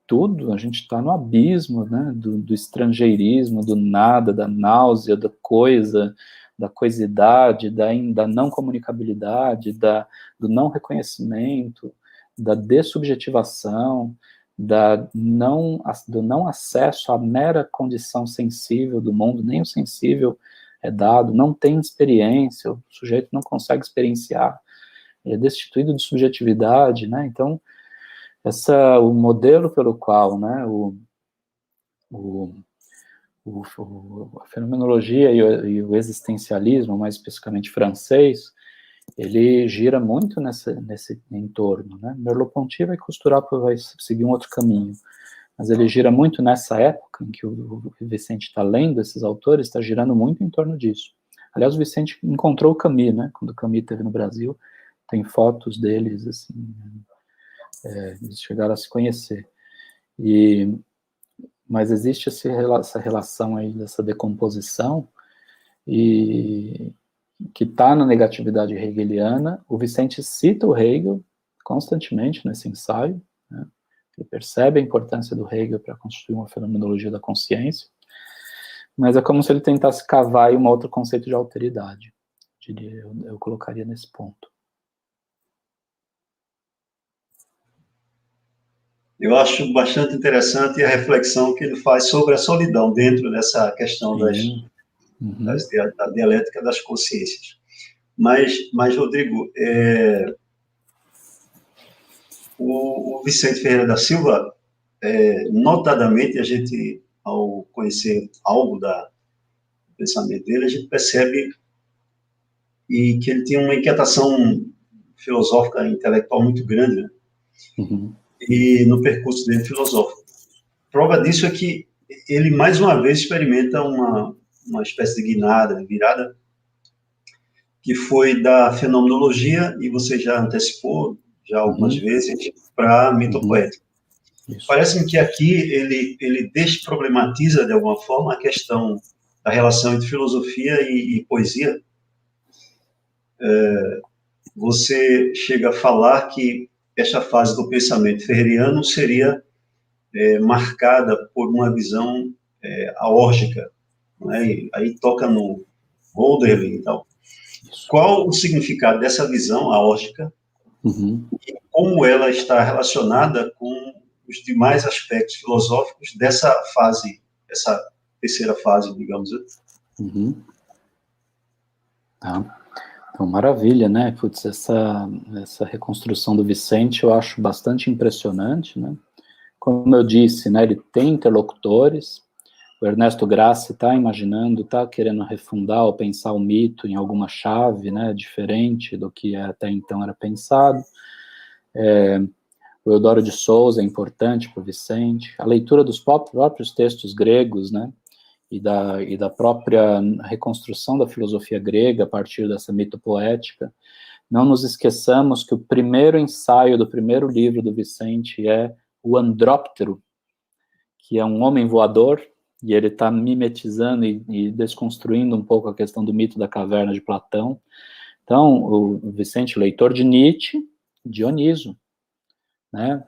S2: Tudo, a gente está no abismo, né? Do estrangeirismo, do nada, da náusea, da coisa, da coisidade, da não comunicabilidade, do não reconhecimento, da dessubjetivação, do não acesso à mera condição sensível do mundo, nem o sensível é dado, não tem experiência, o sujeito não consegue experienciar, é destituído de subjetividade, né? Então, o modelo pelo qual, né, a fenomenologia e o existencialismo, mais especificamente francês, ele gira muito nesse entorno, né? Merleau-Ponty vai seguir um outro caminho, mas ele gira muito nessa época em que o Vicente está lendo esses autores, está girando muito em torno disso. Aliás, o Vicente encontrou o Camus, né? Quando o Camus esteve no Brasil, tem fotos deles, assim, eles chegaram a se conhecer. Mas existe essa relação aí dessa decomposição e que está na negatividade hegeliana. O Vicente cita o Hegel constantemente nesse ensaio, né? Ele percebe a importância do Hegel para construir uma fenomenologia da consciência, mas é como se ele tentasse cavar aí um outro conceito de alteridade. Eu colocaria nesse ponto.
S1: Eu acho bastante interessante a reflexão que ele faz sobre a solidão dentro dessa questão da dialética das consciências. Mas Rodrigo, o Vicente Ferreira da Silva, notadamente, a gente, ao conhecer algo do pensamento dele, a gente percebe que ele tinha uma inquietação filosófica, intelectual muito grande, né? E no percurso dele filosófico. Prova disso é que ele, mais uma vez, experimenta uma espécie de guinada, de virada, que foi da fenomenologia, e você já antecipou, já algumas vezes, para a mitopoética. Parece-me que aqui ele desproblematiza, de alguma forma, a questão da relação entre filosofia e poesia. Você chega a falar que esta fase do pensamento ferreriano seria marcada por uma visão aórgica, né? E aí toca no Hölderlin e tal. Qual o significado dessa visão aórgica e como ela está relacionada com os demais aspectos filosóficos dessa fase, essa terceira fase, digamos assim?
S2: Então, maravilha, né? Putz, essa reconstrução do Vicente eu acho bastante impressionante, né? Como eu disse, né, ele tem interlocutores, o Ernesto Grassi está imaginando, está querendo refundar ou pensar o mito em alguma chave, né, diferente do que até então era pensado. O Eudoro de Souza é importante para o Vicente. A leitura dos próprios textos gregos, né, e da própria reconstrução da filosofia grega a partir dessa mitopoética. Não nos esqueçamos que o primeiro ensaio do primeiro livro do Vicente é o Andróptero, que é um homem voador, e ele está mimetizando e desconstruindo um pouco a questão do mito da caverna de Platão. Então, o Vicente, leitor de Nietzsche, Dioniso, né,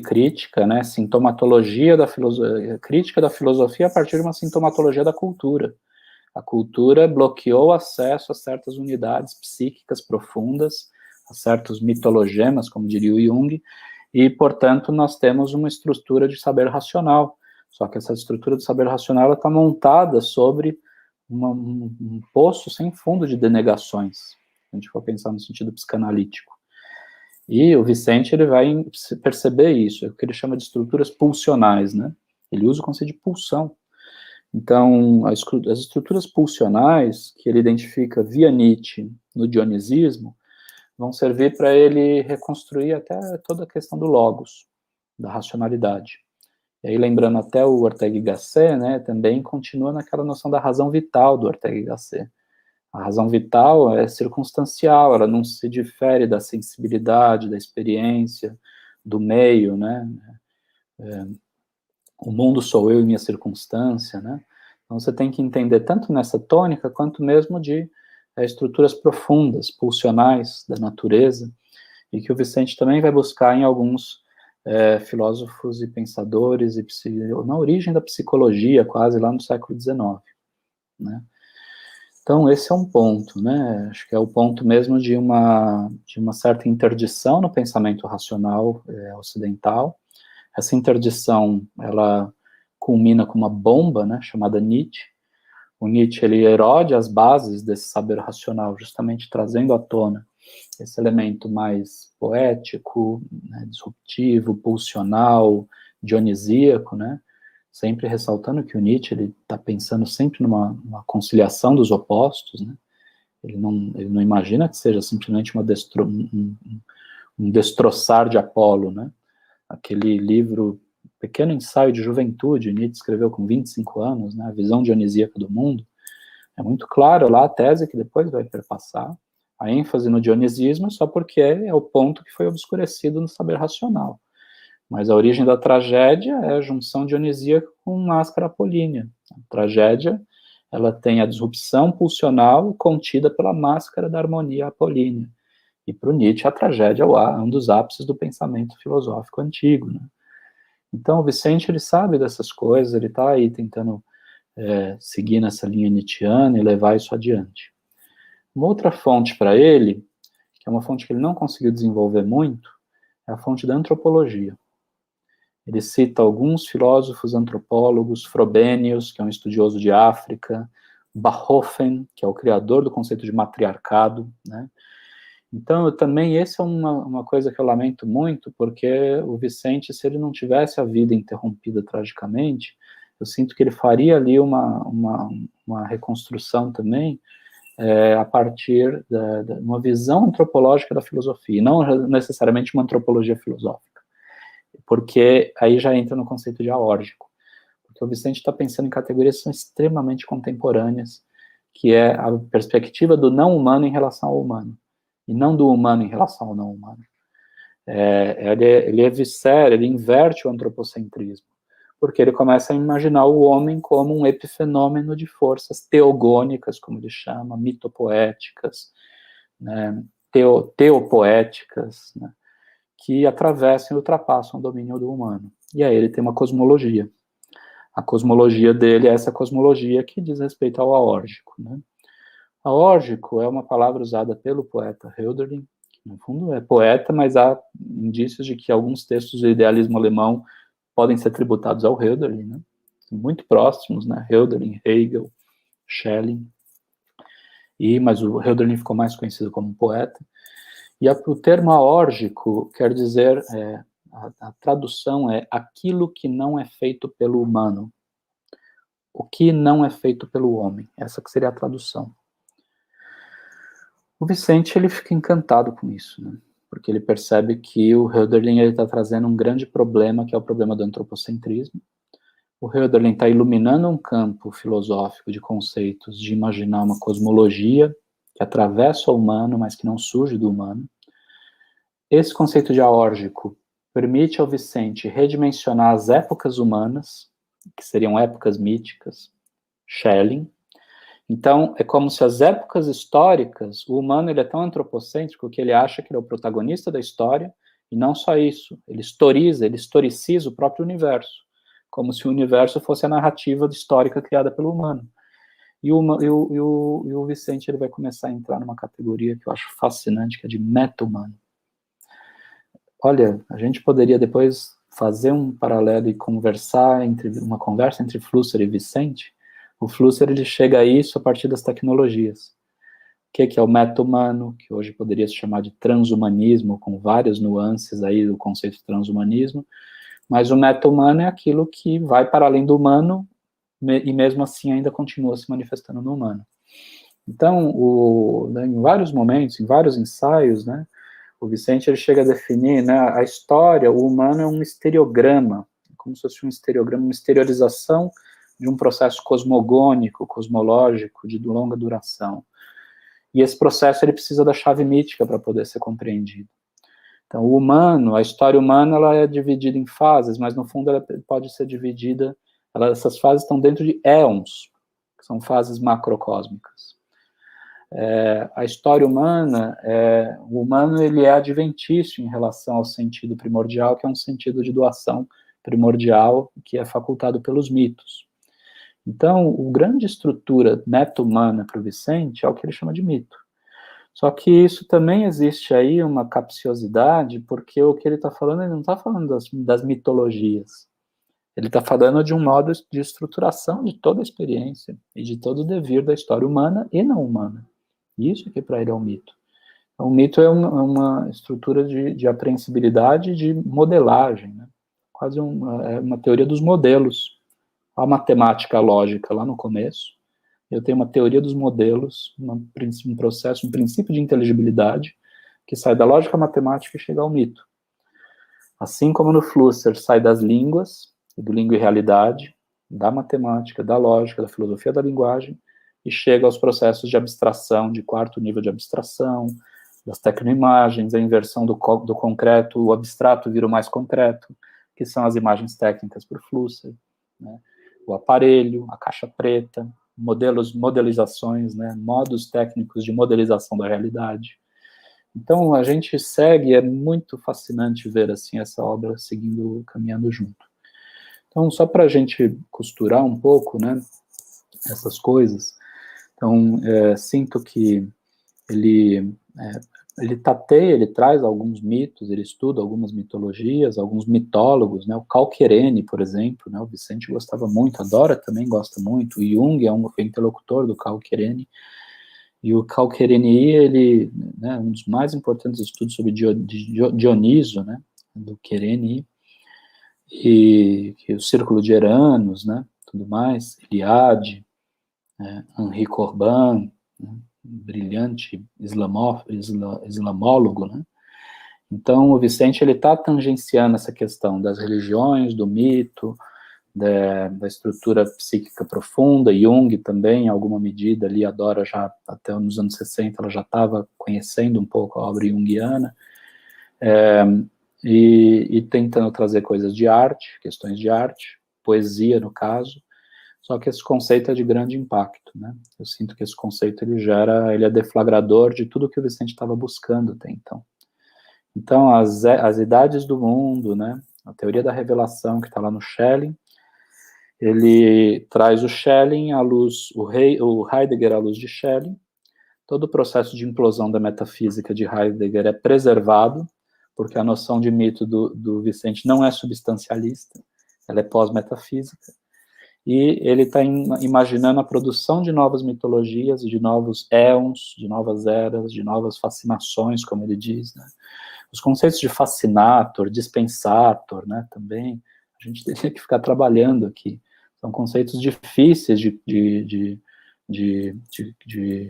S2: crítica, né, sintomatologia da filosofia, crítica da filosofia a partir de uma sintomatologia da cultura. A cultura bloqueou o acesso a certas unidades psíquicas profundas, a certos mitologemas, como diria o Jung, e, portanto, nós temos uma estrutura de saber racional. Só que essa estrutura de saber racional está montada sobre um poço sem fundo de denegações, se a gente for pensar no sentido psicanalítico. E o Vicente, ele vai perceber isso, é o que ele chama de estruturas pulsionais, né? Ele usa o conceito de pulsão. Então, as estruturas pulsionais, que ele identifica via Nietzsche no dionisismo, vão servir para ele reconstruir até toda a questão do logos, da racionalidade. E aí, lembrando até o Ortega y Gasset, né, também continua naquela noção da razão vital do Ortega y Gasset. A razão vital é circunstancial, ela não se difere da sensibilidade, da experiência, do meio, né? O mundo sou eu e minha circunstância, né? Então você tem que entender tanto nessa tônica, quanto mesmo de estruturas profundas, pulsionais da natureza, e que o Vicente também vai buscar em alguns filósofos e pensadores, na origem da psicologia, quase lá no século XIX, né? Então, esse é um ponto, né? Acho que é o ponto mesmo de uma certa interdição no pensamento racional ocidental. Essa interdição, ela culmina com uma bomba, né, chamada Nietzsche. O Nietzsche, ele erode as bases desse saber racional, justamente trazendo à tona esse elemento mais poético, né, disruptivo, pulsional, dionisíaco, né? Sempre ressaltando que o Nietzsche está pensando sempre numa conciliação dos opostos, né? Ele não imagina que seja simplesmente um destroçar de Apolo, né? Aquele livro, Pequeno Ensaio de Juventude, Nietzsche escreveu com 25 anos, né? A visão dionisíaca do mundo, é muito claro lá a tese que depois vai perpassar, a ênfase no dionisismo só porque é o ponto que foi obscurecido no saber racional. Mas a origem da tragédia é a junção dionisíaca com máscara apolínea. A tragédia, ela tem a disrupção pulsional contida pela máscara da harmonia apolínea. E para o Nietzsche, a tragédia é um dos ápices do pensamento filosófico antigo, né? Então, o Vicente, ele sabe dessas coisas, ele está aí tentando seguir nessa linha nietzschiana e levar isso adiante. Uma outra fonte para ele, que é uma fonte que ele não conseguiu desenvolver muito, é a fonte da antropologia. Ele cita alguns filósofos antropólogos, Frobenius, que é um estudioso de África, Bachofen, que é o criador do conceito de matriarcado, né? Então, essa é uma coisa que eu lamento muito, porque o Vicente, se ele não tivesse a vida interrompida tragicamente, eu sinto que ele faria ali uma reconstrução também, a partir de uma visão antropológica da filosofia, e não necessariamente uma antropologia filosófica. Porque aí já entra no conceito de aórgico, porque o Vicente está pensando em categorias que são extremamente contemporâneas, que é a perspectiva do não humano em relação ao humano, e não do humano em relação ao não humano. Ele eviscera, ele inverte o antropocentrismo, porque ele começa a imaginar o homem como um epifenômeno de forças teogônicas, como ele chama, mitopoéticas, né, teopoéticas, né, que atravessam e ultrapassam o domínio do humano. E aí ele tem uma cosmologia. A cosmologia dele é essa cosmologia que diz respeito ao aórgico, né? Aórgico é uma palavra usada pelo poeta Hölderlin, que no fundo é poeta, mas há indícios de que alguns textos do idealismo alemão podem ser tributados ao Hölderlin, né? Muito próximos, né? Hölderlin, Hegel, Schelling. Mas o Hölderlin ficou mais conhecido como poeta. E o termo aórgico quer dizer, a tradução é aquilo que não é feito pelo humano. O que não é feito pelo homem. Essa que seria a tradução. O Vicente, ele fica encantado com isso, né? Porque ele percebe que o Hölderlin está trazendo um grande problema, que é o problema do antropocentrismo. O Hölderlin está iluminando um campo filosófico de conceitos, de imaginar uma cosmologia que atravessa o humano, mas que não surge do humano. Esse conceito de aórgico permite ao Vicente redimensionar as épocas humanas, que seriam épocas míticas, Schelling. Então, é como se as épocas históricas, o humano ele é tão antropocêntrico que ele acha que ele é o protagonista da história, e não só isso, ele historiciza o próprio universo, como se o universo fosse a narrativa histórica criada pelo humano. E o Vicente ele vai começar a entrar numa categoria que eu acho fascinante, que é de meta-humano. Olha, a gente poderia depois fazer um paralelo e uma conversa entre Flusser e Vicente. O Flusser ele chega a isso a partir das tecnologias. O que é o meta-humano, que hoje poderia se chamar de transhumanismo, com várias nuances aí do conceito de transhumanismo, mas o meta-humano é aquilo que vai para além do humano e mesmo assim ainda continua se manifestando no humano. Então, em vários momentos, em vários ensaios, né, o Vicente ele chega a definir, né, a história, o humano é um misteriograma, como se fosse um misteriograma, uma exteriorização de um processo cosmogônico, cosmológico, de longa duração. E esse processo ele precisa da chave mítica para poder ser compreendido. Então, o humano, a história humana, ela é dividida em fases, mas no fundo ela pode ser dividida, essas fases estão dentro de éons, que são fases macrocósmicas. A história humana, o humano ele é adventício em relação ao sentido primordial, que é um sentido de doação primordial, que é facultado pelos mitos. Então, a grande estrutura meta-humana para o Vicente é o que ele chama de mito. Só que isso também existe aí uma capciosidade, porque o que ele está falando, ele não está falando das mitologias. Ele está falando de um modo de estruturação de toda a experiência e de todo o devir da história humana e não humana. Isso que para ele é um mito. Então, o mito é uma estrutura de apreensibilidade, de modelagem, né? Quase uma teoria dos modelos. A matemática lógica lá no começo, eu tenho uma teoria dos modelos, um processo, um princípio de inteligibilidade, que sai da lógica matemática e chega ao mito. Assim como no Flusser sai das línguas, do língua e realidade, da matemática, da lógica, da filosofia da linguagem, e chega aos processos de abstração, de quarto nível de abstração, das tecnoimagens, a inversão do concreto, o abstrato vira o mais concreto, que são as imagens técnicas por Flusser, né? O aparelho, a caixa preta, modelizações, né? Modos técnicos de modelização da realidade. Então, a gente segue, é muito fascinante ver assim essa obra caminhando junto. Então, só para a gente costurar um pouco, né, essas coisas, então, sinto que ele tateia, ele traz alguns mitos, ele estuda algumas mitologias, alguns mitólogos, né, o Karl Kerényi, por exemplo, né, o Vicente gostava muito, a Dora também gosta muito, o Jung é um interlocutor do Karl Kerényi, e o Karl Kerényi, ele, né, um dos mais importantes estudos sobre Dioniso, né, do Kerényi, e o Círculo de Eranos, né, tudo mais, Eliade, Henri Corbin, né, brilhante islamólogo, né? Então, o Vicente ele está tangenciando essa questão das religiões, do mito, da estrutura psíquica profunda. Jung também, em alguma medida, ali, a Dora já, até nos anos 60, ela já estava conhecendo um pouco a obra junguiana, e tentando trazer coisas de arte, questões de arte, poesia, no caso. Só que esse conceito é de grande impacto, né? Eu sinto que esse conceito ele é deflagrador de tudo que o Vicente estava buscando até então. Então, as idades do mundo, né? A teoria da revelação que está lá no Schelling, ele traz o Schelling à luz, o Heidegger à luz de Schelling. Todo o processo de implosão da metafísica de Heidegger é preservado, porque a noção de mito do Vicente não é substancialista, ela é pós-metafísica. E ele está imaginando a produção de novas mitologias, de novos éons, de novas eras, de novas fascinações, como ele diz, né? Os conceitos de fascinator, dispensator, né, também, a gente teria que ficar trabalhando aqui. São conceitos difíceis de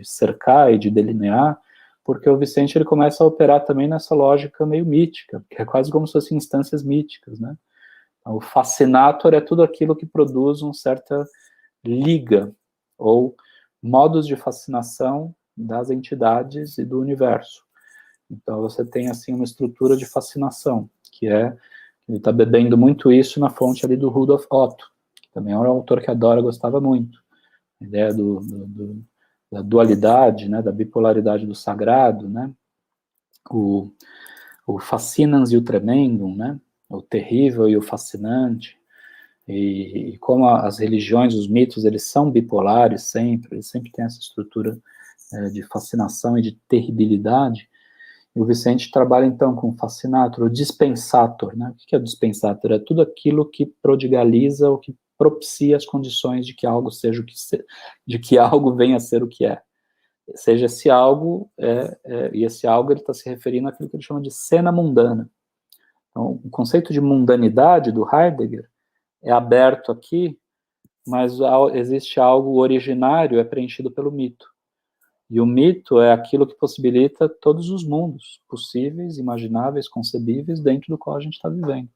S2: cercar e de delinear, porque o Vicente ele começa a operar também nessa lógica meio mítica, que é quase como se fossem instâncias míticas, né? O fascinator é tudo aquilo que produz uma certa liga, ou modos de fascinação das entidades e do universo. Então, você tem, assim, uma estrutura de fascinação, ele está bebendo muito isso na fonte ali do Rudolf Otto, também é um autor que a Dora gostava muito. A ideia da dualidade, né, da bipolaridade do sagrado, né, o fascinans e o tremendum, né, o terrível e o fascinante, e como as religiões, os mitos, eles são bipolares eles sempre têm essa estrutura de fascinação e de terribilidade. E o Vicente trabalha, então, com o fascinator, o dispensator, né? O que é o dispensator? É tudo aquilo que prodigaliza ou que propicia as condições de que algo seja o que de que algo venha a ser o que é. Seja esse algo, e esse algo ele está se referindo àquilo que ele chama de cena mundana. Então, o conceito de mundanidade do Heidegger é aberto aqui, mas existe algo originário, é preenchido pelo mito. E o mito é aquilo que possibilita todos os mundos possíveis, imagináveis, concebíveis, dentro do qual a gente está vivendo.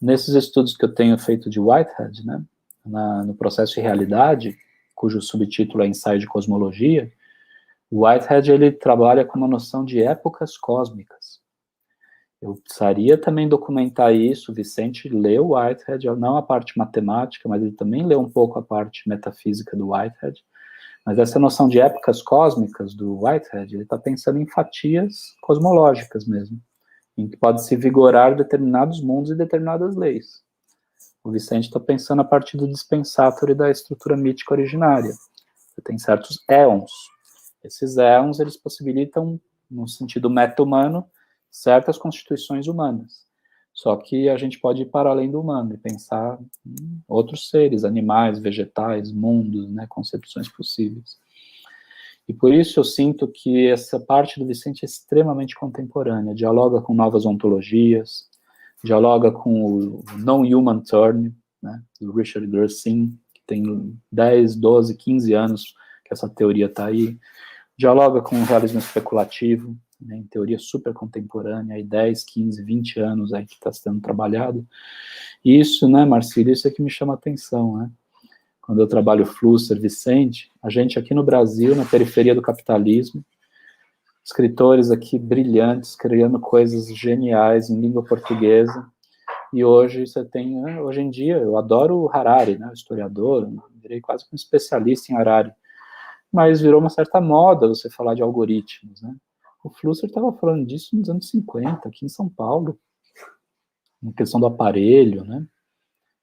S2: Nesses estudos que eu tenho feito de Whitehead, né, no processo de realidade, cujo subtítulo é Ensaio de Cosmologia, o Whitehead ele trabalha com uma noção de épocas cósmicas. Eu precisaria também documentar isso. O Vicente leu Whitehead, não a parte matemática, mas ele também leu um pouco a parte metafísica do Whitehead. Mas essa noção de épocas cósmicas do Whitehead, ele está pensando em fatias cosmológicas mesmo, em que pode-se vigorar determinados mundos e determinadas leis. O Vicente está pensando a partir do dispensator e da estrutura mítica originária. Você tem certos éons. Esses éons, eles possibilitam, no sentido meta-humano, certas constituições humanas. Só que a gente pode ir para além do humano e pensar em outros seres, animais, vegetais, mundos, né, concepções possíveis. E por isso eu sinto que essa parte do Vicente é extremamente contemporânea, dialoga com novas ontologias, dialoga com o non-human turn, né, do Richard Gerson, que tem 10, 12, 15 anos que essa teoria está aí, dialoga com o realismo especulativo, né, em teoria super contemporânea, aí 10, 15, 20 anos aí que está sendo trabalhado. E isso, né, Marcílio, isso é que me chama a atenção, né? Quando eu trabalho Flusser, Vicente, a gente aqui no Brasil, na periferia do capitalismo, escritores aqui brilhantes, criando coisas geniais em língua portuguesa, e hoje você tem, né, hoje em dia, eu adoro o Harari, né, o historiador, virei quase um especialista em Harari, mas virou uma certa moda você falar de algoritmos, né? O Flusser estava falando disso nos anos 50, aqui em São Paulo, na questão do aparelho, né?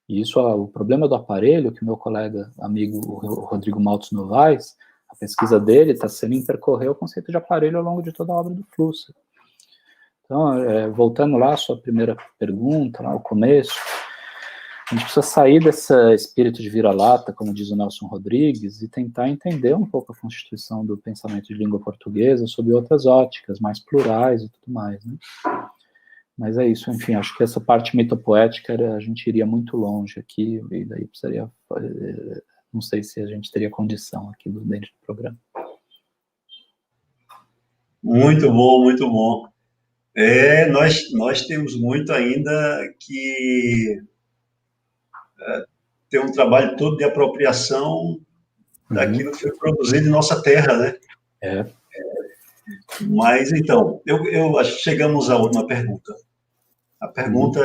S2: E isso, o problema do aparelho, que meu colega, amigo, o Rodrigo Maltz Novaes, a pesquisa dele está sendo em percorrer o conceito de aparelho ao longo de toda a obra do Flusser. Então, voltando lá à sua primeira pergunta, lá ao começo, a gente precisa sair desse espírito de vira-lata, como diz o Nelson Rodrigues, e tentar entender um pouco a constituição do pensamento de língua portuguesa sob outras óticas, mais plurais e tudo mais, né? Mas é isso, enfim, acho que essa parte mitopoética, a gente iria muito longe aqui, e daí precisaria, não sei se a gente teria condição aqui dentro do programa.
S1: Muito bom, muito bom. Nós temos muito ainda que ter um trabalho todo de apropriação daquilo que foi produzido em nossa terra, né? Mas, então, acho que chegamos à última pergunta. A pergunta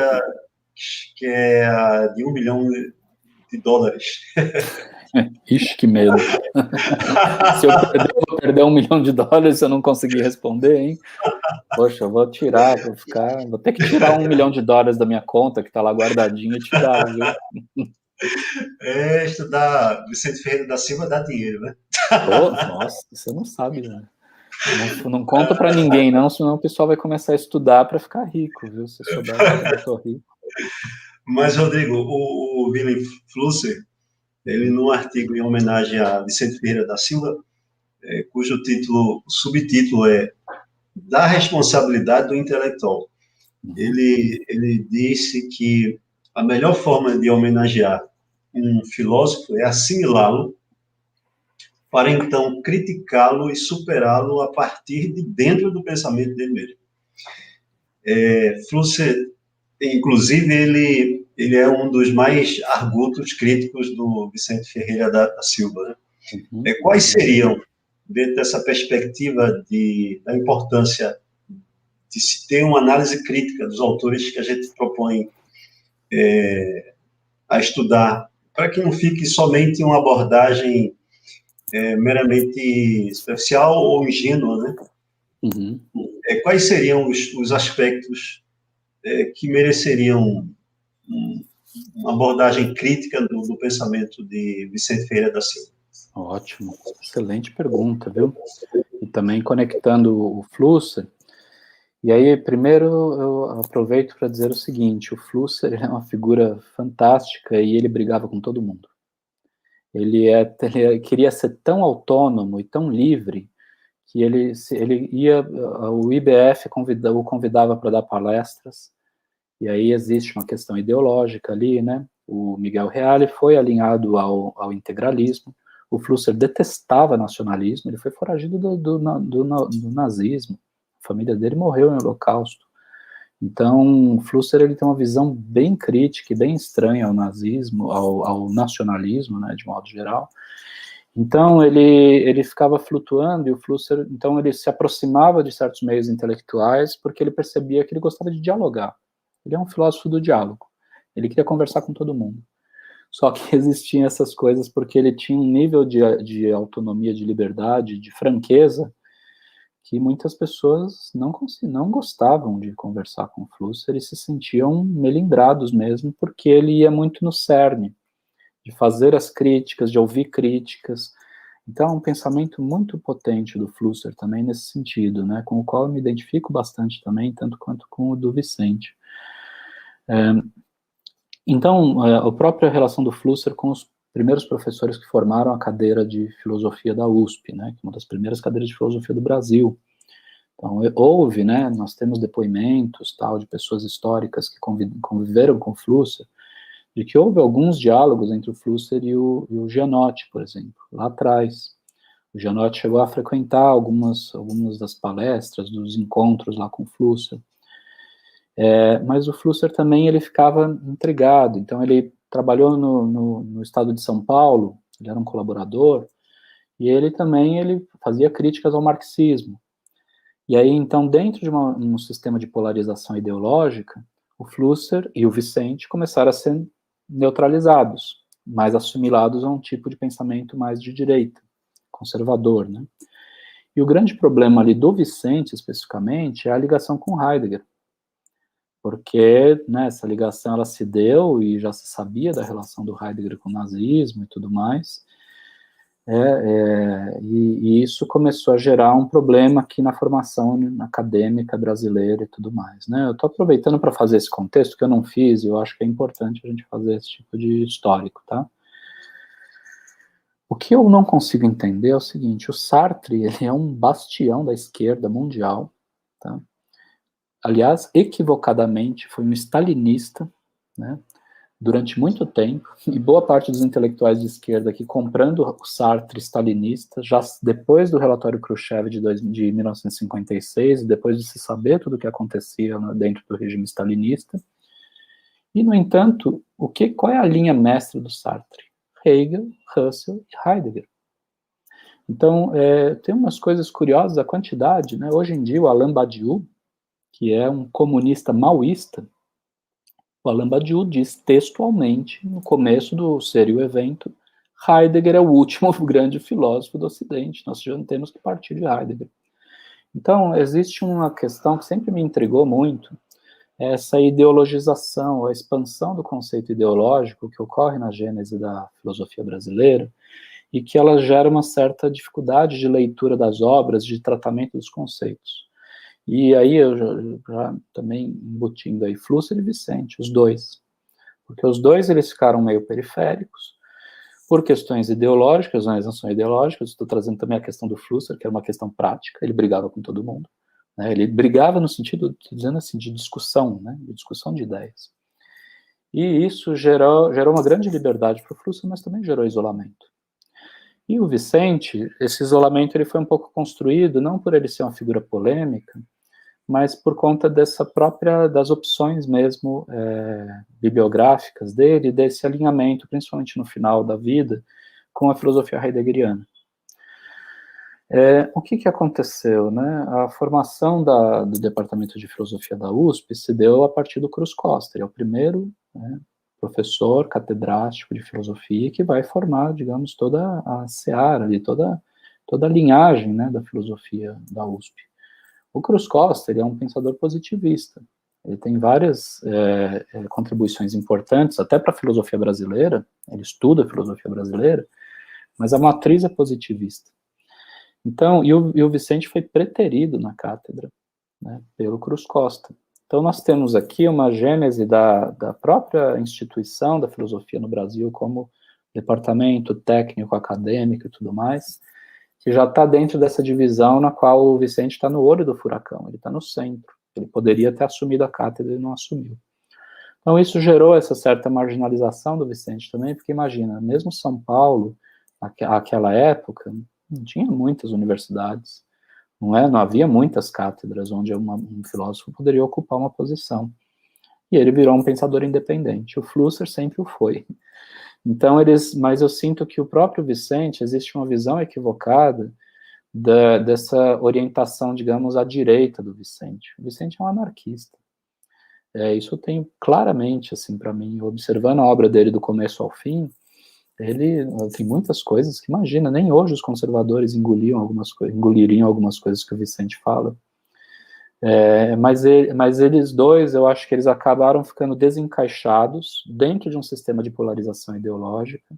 S1: que é a de $1 milhão.
S2: Ixi, que medo. Se eu perder $1 milhão se eu não conseguir responder, hein? Poxa, eu vou ter que tirar $1 milhão da minha conta, que tá lá guardadinha, e tirar, viu?
S1: Estudar Vicente Ferreira da Silva dá dinheiro, né?
S2: Nossa, você não sabe, né? Não conta pra ninguém, não, senão o pessoal vai começar a estudar para ficar rico, viu? Se souber que eu tô rico.
S1: Mas, Rodrigo, o Willem Flusser, ele, num artigo em homenagem a Vicente Ferreira da Silva, cujo subtítulo é Da Responsabilidade do Intelectual, ele disse que a melhor forma de homenagear um filósofo é assimilá-lo, para então criticá-lo e superá-lo a partir de dentro do pensamento dele mesmo. Flusser, inclusive, ele é um dos mais argutos críticos do Vicente Ferreira da Silva, né? Quais seriam, dentro dessa perspectiva da importância de se ter uma análise crítica dos autores que a gente propõe a estudar, para que não fique somente uma abordagem meramente superficial ou ingênua, né?
S2: Uhum.
S1: Quais seriam os aspectos que mereceriam uma abordagem crítica do pensamento de Vicente Ferreira da Silva?
S2: Ótimo, excelente pergunta, viu? E também conectando o Flusser, e aí primeiro eu aproveito para dizer o seguinte, o Flusser é uma figura fantástica e ele brigava com todo mundo. Ele queria ser tão autônomo e tão livre que ele ia, o IBF o convidava para dar palestras, e aí existe uma questão ideológica ali, né? O Miguel Reale foi alinhado ao integralismo, o Flusser detestava nacionalismo, ele foi foragido do nazismo, a família dele morreu em Holocausto. Então, o Flusser ele tem uma visão bem crítica e bem estranha ao nazismo, ao nacionalismo, né, de modo geral. Então, ele ficava flutuando, e o Flusser, então, ele se aproximava de certos meios intelectuais porque ele percebia que ele gostava de dialogar. Ele é um filósofo do diálogo. Ele queria conversar com todo mundo. Só que existiam essas coisas porque ele tinha um nível de autonomia, de liberdade, de franqueza, que muitas pessoas não gostavam de conversar com o Flusser e se sentiam melindrados mesmo, porque ele ia muito no cerne, de fazer as críticas, de ouvir críticas. Então, é um pensamento muito potente do Flusser também nesse sentido, né, com o qual eu me identifico bastante também, tanto quanto com o do Vicente. Então, a própria relação do Flusser com os primeiros professores que formaram a cadeira de filosofia da USP, né, que é uma das primeiras cadeiras de filosofia do Brasil. Então, houve, né, nós temos depoimentos, tal, de pessoas históricas que conviveram com o Flusser, de que houve alguns diálogos entre o Flusser e o Gianotti, por exemplo, lá atrás. O Gianotti chegou a frequentar algumas das palestras, dos encontros lá com o Flusser. Mas o Flusser também ele ficava intrigado, então ele trabalhou no estado de São Paulo, ele era um colaborador, e ele também fazia críticas ao marxismo. E aí, então, dentro de um sistema de polarização ideológica, o Flusser e o Vicente começaram a ser neutralizados, mais assimilados a um tipo de pensamento mais de direita, conservador, né? E o grande problema ali do Vicente, especificamente, é a ligação com Heidegger, porque, né, essa ligação ela se deu e já se sabia da relação do Heidegger com o nazismo e tudo mais, e isso começou a gerar um problema aqui na formação acadêmica brasileira e tudo mais, né? Eu estou aproveitando para fazer esse contexto que eu não fiz e eu acho que é importante a gente fazer esse tipo de histórico, tá? O que eu não consigo entender é o seguinte, o Sartre, ele é um bastião da esquerda mundial, tá? Aliás, equivocadamente, foi um stalinista, né? Durante muito tempo, e boa parte dos intelectuais de esquerda aqui comprando o Sartre stalinista, já depois do relatório Khrushchev de 1956, e depois de se saber tudo o que acontecia dentro do regime stalinista. E, no entanto, qual é a linha mestra do Sartre? Hegel, Russell e Heidegger. Então, tem umas coisas curiosas, a quantidade, né? Hoje em dia, o Alain Badiou, que é um comunista maoísta, o Alain Badiou diz textualmente, no começo do seria o evento, Heidegger é o último grande filósofo do Ocidente, nós já temos que partir de Heidegger. Então, existe uma questão que sempre me intrigou muito, essa ideologização, a expansão do conceito ideológico que ocorre na gênese da filosofia brasileira, e que ela gera uma certa dificuldade de leitura das obras, de tratamento dos conceitos. E aí eu já também embutindo aí Flusser e Vicente, os dois. Porque os dois eles ficaram meio periféricos, por questões ideológicas, mas não são ideológicas, estou trazendo também a questão do Flusser, que era uma questão prática, ele brigava com todo mundo. Né, ele brigava no sentido, dizendo assim, de discussão, né, de discussão de ideias. E isso gerou uma grande liberdade para o Flusser, mas também gerou isolamento. E o Vicente, esse isolamento ele foi um pouco construído, não por ele ser uma figura polêmica, mas por conta das opções mesmo bibliográficas dele, desse alinhamento, principalmente no final da vida, com a filosofia heideggeriana. O que aconteceu, né? A formação do Departamento de Filosofia da USP se deu a partir do Cruz Costa, ele é o primeiro, né, professor catedrático de filosofia que vai formar, digamos, toda a seara, toda a linhagem, né, da filosofia da USP. O Cruz Costa, ele é um pensador positivista. Ele tem várias contribuições importantes, até para a filosofia brasileira. Ele estuda a filosofia brasileira, mas a matriz é positivista. Então, e o Vicente foi preterido na cátedra, né, pelo Cruz Costa. Então, nós temos aqui uma gênese da própria instituição da filosofia no Brasil, como departamento técnico, acadêmico e tudo mais, que já está dentro dessa divisão na qual o Vicente está no olho do furacão, ele está no centro. Ele poderia ter assumido a cátedra e não assumiu. Então, isso gerou essa certa marginalização do Vicente também, porque imagina, mesmo São Paulo, naquela época, não tinha muitas universidades, não havia muitas cátedras onde um filósofo poderia ocupar uma posição. E ele virou um pensador independente. O Flusser sempre o foi. Então, mas eu sinto que o próprio Vicente, existe uma visão equivocada dessa orientação, digamos, à direita do Vicente. O Vicente é um anarquista. Isso eu tenho claramente, assim, para mim, observando a obra dele do começo ao fim, ele tem muitas coisas que, imagina, nem hoje os conservadores engoliriam algumas coisas que o Vicente fala. Mas eles dois, eu acho que eles acabaram ficando desencaixados dentro de um sistema de polarização ideológica.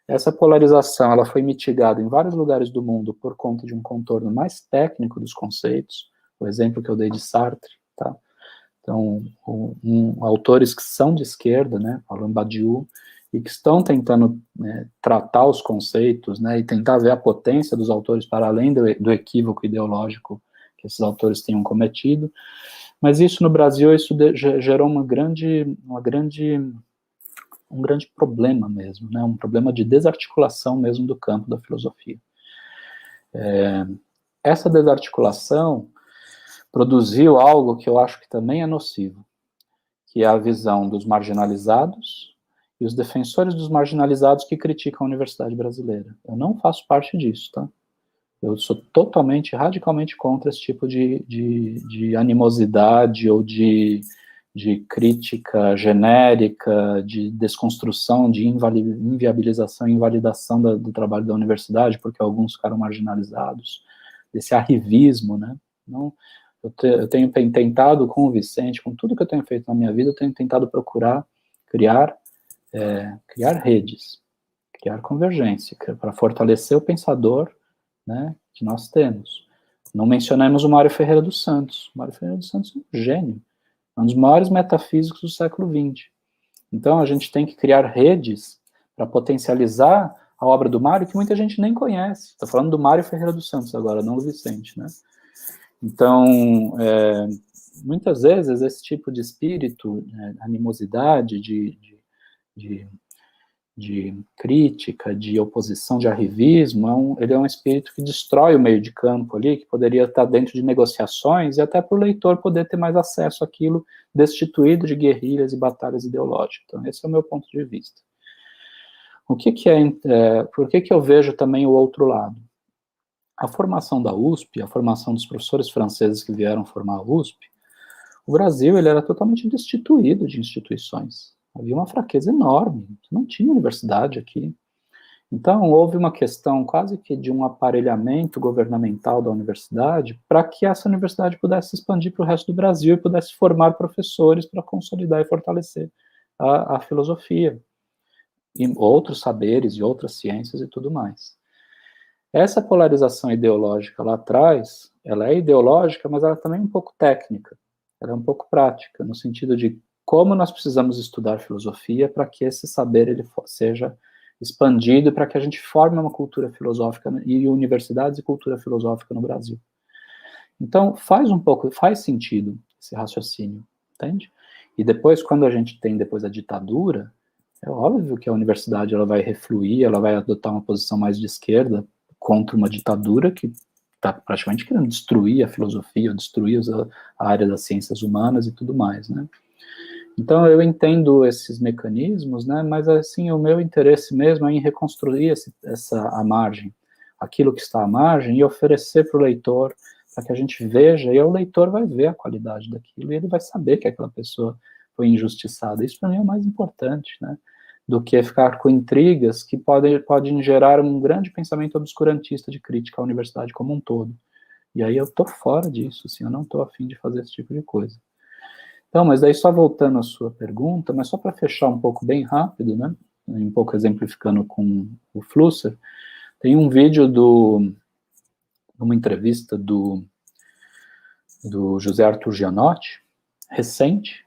S2: Essa polarização, ela foi mitigada em vários lugares do mundo por conta de um contorno mais técnico dos conceitos, o exemplo que eu dei de Sartre, tá? Então, autores que são de esquerda, né, Alain Badiou, e que estão tentando tratar os conceitos, né, e tentar ver a potência dos autores para além do equívoco ideológico que esses autores tenham cometido, mas isso no Brasil, isso gerou um grande problema mesmo, né, um problema de desarticulação mesmo do campo da filosofia. Essa desarticulação produziu algo que eu acho que também é nocivo, que é a visão dos marginalizados e os defensores dos marginalizados que criticam a universidade brasileira. Eu não faço parte disso, tá? Eu sou totalmente, radicalmente contra esse tipo de animosidade ou de crítica genérica, de desconstrução, de inviabilização e invalidação do trabalho da universidade, porque alguns ficaram marginalizados, desse arrivismo, né? Não, eu tenho tentado com o Vicente, com tudo que eu tenho feito na minha vida, eu tenho tentado procurar criar redes, criar convergência, para fortalecer o pensador, né, que nós temos. Não mencionamos o Mário Ferreira dos Santos. O Mário Ferreira dos Santos é um gênio, é um dos maiores metafísicos do século XX. Então, a gente tem que criar redes para potencializar a obra do Mário, que muita gente nem conhece. Estou falando do Mário Ferreira dos Santos agora, não do Vicente, né? Então, muitas vezes, esse tipo de espírito, animosidade, de crítica, de oposição, de arrivismo, ele é um espírito que destrói o meio de campo ali, que poderia estar dentro de negociações, e até para o leitor poder ter mais acesso àquilo, destituído de guerrilhas e batalhas ideológicas. Então, esse é o meu ponto de vista. Por que eu vejo também o outro lado? A formação da USP, a formação dos professores franceses que vieram formar a USP, o Brasil ele era totalmente destituído de instituições. Havia uma fraqueza enorme, não tinha universidade aqui. Então, houve uma questão quase que de um aparelhamento governamental da universidade para que essa universidade pudesse expandir para o resto do Brasil e pudesse formar professores para consolidar e fortalecer a filosofia, e outros saberes e outras ciências e tudo mais. Essa polarização ideológica lá atrás, ela é ideológica, mas ela também é um pouco técnica, ela é um pouco prática, no sentido de como nós precisamos estudar filosofia para que esse saber ele seja expandido, para que a gente forme uma cultura filosófica e universidades e cultura filosófica no Brasil. Então, faz sentido esse raciocínio, entende? E depois, quando a gente tem depois a ditadura, é óbvio que a universidade ela vai refluir, ela vai adotar uma posição mais de esquerda contra uma ditadura que está praticamente querendo destruir a filosofia, destruir a área das ciências humanas e tudo mais, né? Então, eu entendo esses mecanismos, né, mas, assim, o meu interesse mesmo é em reconstruir a margem, aquilo que está à margem, e oferecer para o leitor, para que a gente veja, e o leitor vai ver a qualidade daquilo, e ele vai saber que aquela pessoa foi injustiçada. Isso para mim é o mais importante, né? Do que ficar com intrigas que podem gerar um grande pensamento obscurantista de crítica à universidade como um todo. E aí eu tô fora disso, assim, eu não tô afim de fazer esse tipo de coisa. Então, mas daí só voltando à sua pergunta, mas só para fechar um pouco bem rápido, né? Um pouco exemplificando com o Flusser, tem um vídeo uma entrevista do José Arthur Gianotti, recente,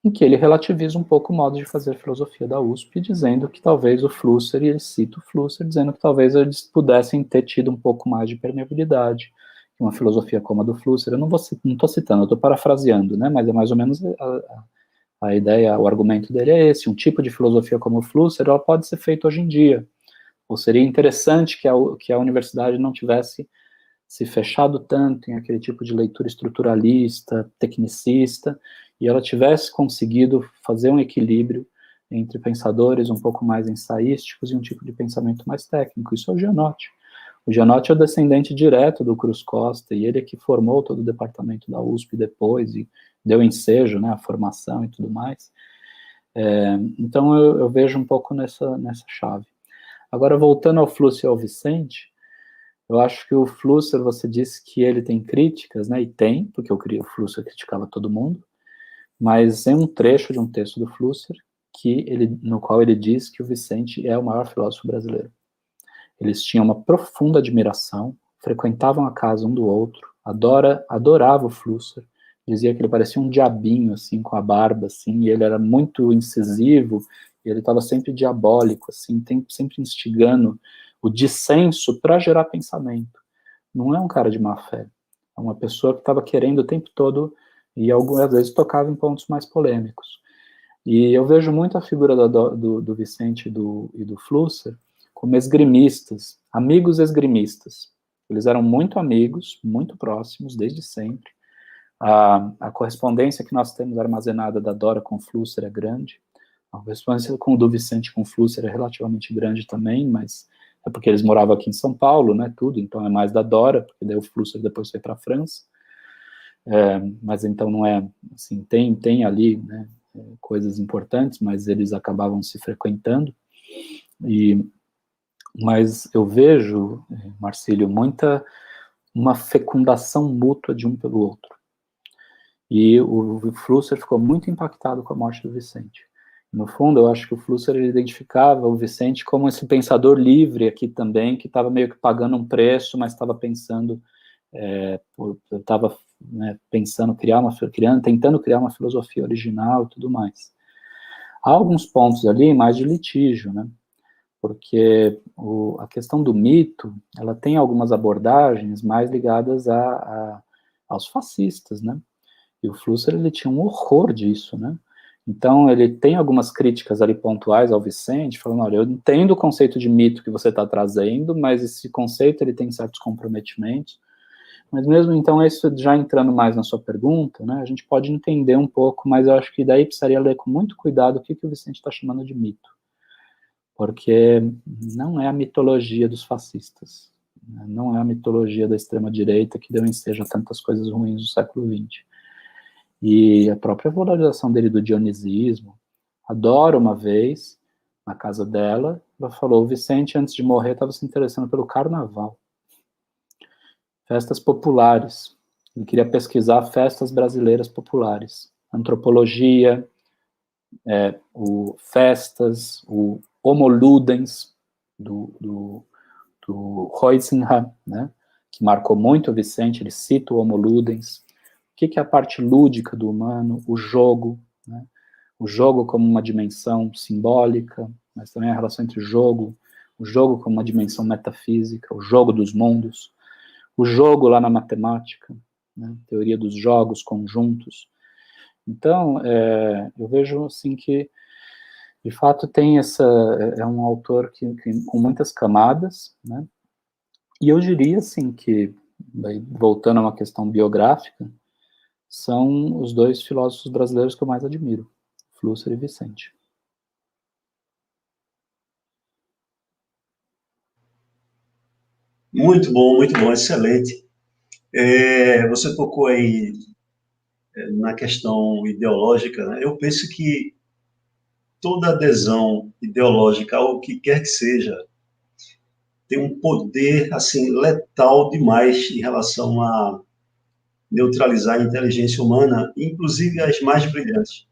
S2: em que ele relativiza um pouco o modo de fazer filosofia da USP, dizendo que talvez o Flusser, e ele cita o Flusser, dizendo que talvez eles pudessem ter tido um pouco mais de permeabilidade, uma filosofia como a do Flusser. Eu não estou citando, eu estou parafraseando, né, mas é mais ou menos a ideia, o argumento dele é esse: um tipo de filosofia como o Flusser, ela pode ser feita hoje em dia, ou seria interessante que a universidade não tivesse se fechado tanto em aquele tipo de leitura estruturalista, tecnicista, e ela tivesse conseguido fazer um equilíbrio entre pensadores um pouco mais ensaísticos e um tipo de pensamento mais técnico. Isso é o Gianotti. O Gianotti é o descendente direto do Cruz Costa, e ele é que formou todo o departamento da USP depois, e deu ensejo, né, a formação e tudo mais. Então eu vejo um pouco nessa chave. Agora, voltando ao Flusser e ao Vicente, eu acho que o Flusser, você disse que ele tem críticas, né, e tem, porque o Flusser criticava todo mundo, mas tem um trecho de um texto do Flusser no qual ele diz que o Vicente é o maior filósofo brasileiro. Eles tinham uma profunda admiração, frequentavam a casa um do outro, adorava o Flusser, dizia que ele parecia um diabinho, assim, com a barba, assim, e ele era muito incisivo, e ele estava sempre diabólico, assim, sempre instigando o dissenso para gerar pensamento. Não é um cara de má fé, é uma pessoa que estava querendo o tempo todo, e algumas vezes tocava em pontos mais polêmicos. E eu vejo muito a figura do Vicente e do Flusser como esgrimistas, amigos esgrimistas. Eles eram muito amigos, muito próximos, desde sempre. A correspondência que nós temos armazenada da Dora com o Flusser é grande. A correspondência do Vicente com o Flusser é relativamente grande também, mas é porque eles moravam aqui em São Paulo, né, tudo, então é mais da Dora, porque daí o Flusser depois foi para a França. Mas então não é, assim, tem ali, né, coisas importantes, mas eles acabavam se frequentando. Mas eu vejo, Marcílio, uma fecundação mútua de um pelo outro. E o Flusser ficou muito impactado com a morte do Vicente. No fundo, eu acho que o Flusser ele identificava o Vicente como esse pensador livre aqui também, que estava meio que pagando um preço, mas estava pensando, estava, né, tentando criar uma filosofia original e tudo mais. Há alguns pontos ali mais de litígio, né? Porque a questão do mito, ela tem algumas abordagens mais ligadas aos fascistas, né? E o Flusser, ele tinha um horror disso, né? Então, ele tem algumas críticas ali pontuais ao Vicente, falando, olha, eu entendo o conceito de mito que você está trazendo, mas esse conceito, ele tem certos comprometimentos. Mas mesmo, então, isso já entrando mais na sua pergunta, né, a gente pode entender um pouco, mas eu acho que daí precisaria ler com muito cuidado o que o Vicente está chamando de mito. Porque não é a mitologia dos fascistas, né? Não é a mitologia da extrema-direita que deu ensejo a tantas coisas ruins no século XX. E a própria valorização dele do dionisismo, a Dora, uma vez, na casa dela, ela falou, o Vicente, antes de morrer, estava se interessando pelo carnaval. Festas populares. Ele queria pesquisar festas brasileiras populares. Antropologia, festas, o Homo Ludens, do Huizinga, né, que marcou muito o Vicente, ele cita o Homo Ludens. O que é a parte lúdica do humano? O jogo, né, o jogo como uma dimensão simbólica, mas também a relação entre o jogo como uma dimensão metafísica, o jogo dos mundos, o jogo lá na matemática, né, teoria dos jogos conjuntos. Então, eu vejo assim que, de fato, é um autor com muitas camadas, né? E eu diria assim que, voltando a uma questão biográfica, são os dois filósofos brasileiros que eu mais admiro, Flusser e Vicente.
S1: muito bom, excelente. Você tocou aí na questão ideológica, né, eu penso que toda adesão ideológica, ao que quer que seja, tem um poder, assim, letal demais em relação a neutralizar a inteligência humana, inclusive as mais brilhantes.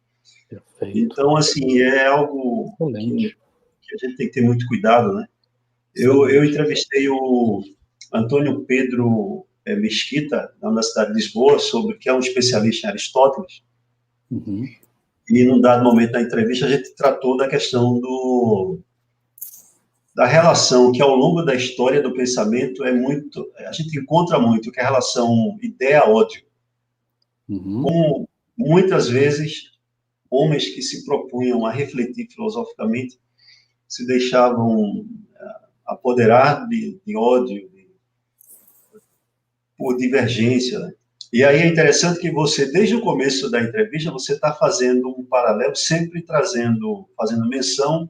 S2: Perfeito.
S1: Então, assim, é algo que
S2: Excelente.
S1: a gente tem que ter muito cuidado, né? Eu entrevistei o Antônio Pedro Mesquita, na Universidade de Lisboa, que é um especialista em Aristóteles,
S2: Uhum.
S1: e num dado momento da entrevista a gente tratou da questão da relação que ao longo da história do pensamento a gente encontra muito, que é a relação ideia-ódio.
S2: Uhum.
S1: Como muitas vezes homens que se propunham a refletir filosoficamente se deixavam apoderar de ódio, por divergência, né? E aí é interessante que você, desde o começo da entrevista, você está fazendo um paralelo, sempre fazendo menção,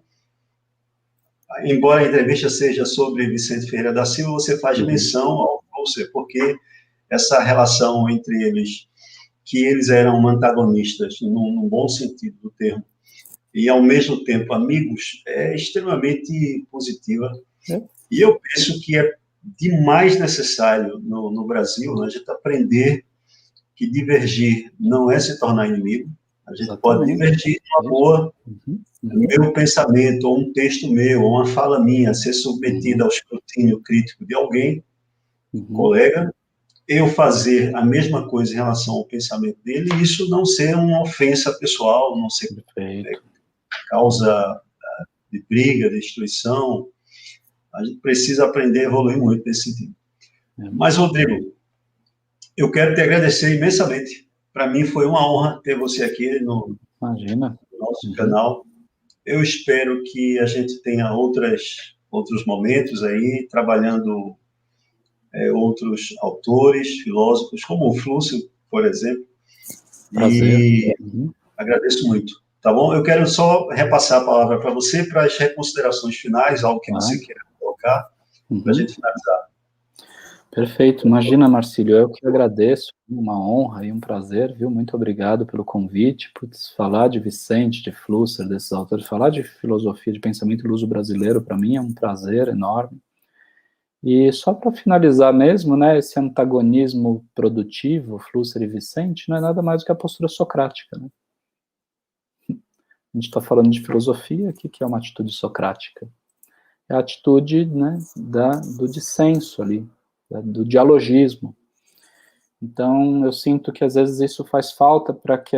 S1: embora a entrevista seja sobre Vicente Ferreira da Silva, você faz menção ao Husserl, porque essa relação entre eles, que eles eram antagonistas, num bom sentido do termo, e ao mesmo tempo amigos, é extremamente positiva.
S2: É.
S1: E eu penso que é demais necessário no Brasil, né, a gente aprender que divergir não é se tornar inimigo, a gente pode
S2: Exatamente.
S1: divergir numa boa,
S2: Uhum.
S1: meu pensamento, ou um texto meu, ou uma fala minha, ser submetida ao escrutínio crítico de alguém, colega, eu fazer a mesma coisa em relação ao pensamento dele, e isso não ser uma ofensa pessoal, não ser
S2: Perfeito.
S1: causa de briga, de destruição. A gente precisa aprender a evoluir muito nesse sentido. Mas, Rodrigo, eu quero te agradecer imensamente. Para mim foi uma honra ter você aqui no
S2: Imagina.
S1: nosso canal. Eu espero que a gente tenha outros momentos aí, trabalhando outros autores, filósofos, como o Flúcio, por exemplo,
S2: Prazer.
S1: e agradeço muito. Tá bom? Eu quero só repassar a palavra para você, para as reconsiderações finais, algo que você queira colocar, para a gente finalizar.
S2: Perfeito. Imagina, Marcílio, eu que agradeço, uma honra e um prazer, viu? Muito obrigado pelo convite, por falar de Vicente, de Flusser, desses autores, falar de filosofia, de pensamento luso-brasileiro, para mim é um prazer enorme. E só para finalizar mesmo, né, esse antagonismo produtivo, Flusser e Vicente, não é nada mais do que a postura socrática, né? A gente está falando de filosofia, o que é uma atitude socrática? É a atitude, né, do dissenso ali, do dialogismo. Então, eu sinto que às vezes isso faz falta para que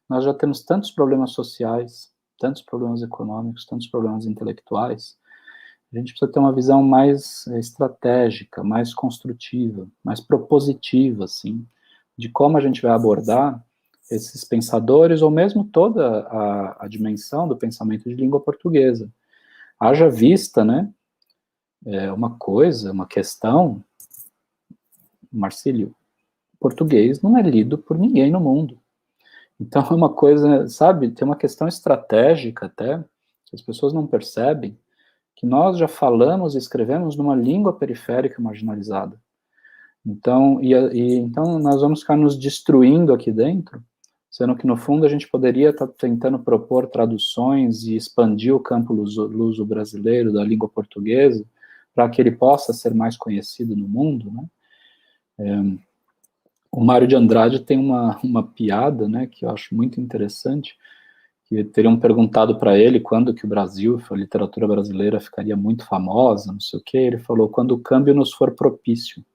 S2: nós já temos tantos problemas sociais, tantos problemas econômicos, tantos problemas intelectuais, a gente precisa ter uma visão mais estratégica, mais construtiva, mais propositiva, assim, de como a gente vai abordar esses pensadores, ou mesmo toda a dimensão do pensamento de língua portuguesa. Haja vista, né, uma questão, Marcílio, português não é lido por ninguém no mundo. Então é uma coisa, sabe, tem uma questão estratégica até, que as pessoas não percebem, que nós já falamos e escrevemos numa língua periférica marginalizada. Então, então nós vamos ficar nos destruindo aqui dentro, sendo que no fundo a gente poderia estar tentando propor traduções e expandir o campo luso-brasileiro da língua portuguesa, para que ele possa ser mais conhecido no mundo, né? O Mário de Andrade tem uma piada, né, que eu acho muito interessante, que teriam perguntado para ele quando que o Brasil, a literatura brasileira ficaria muito famosa, não sei o quê, ele falou, quando o câmbio nos for propício.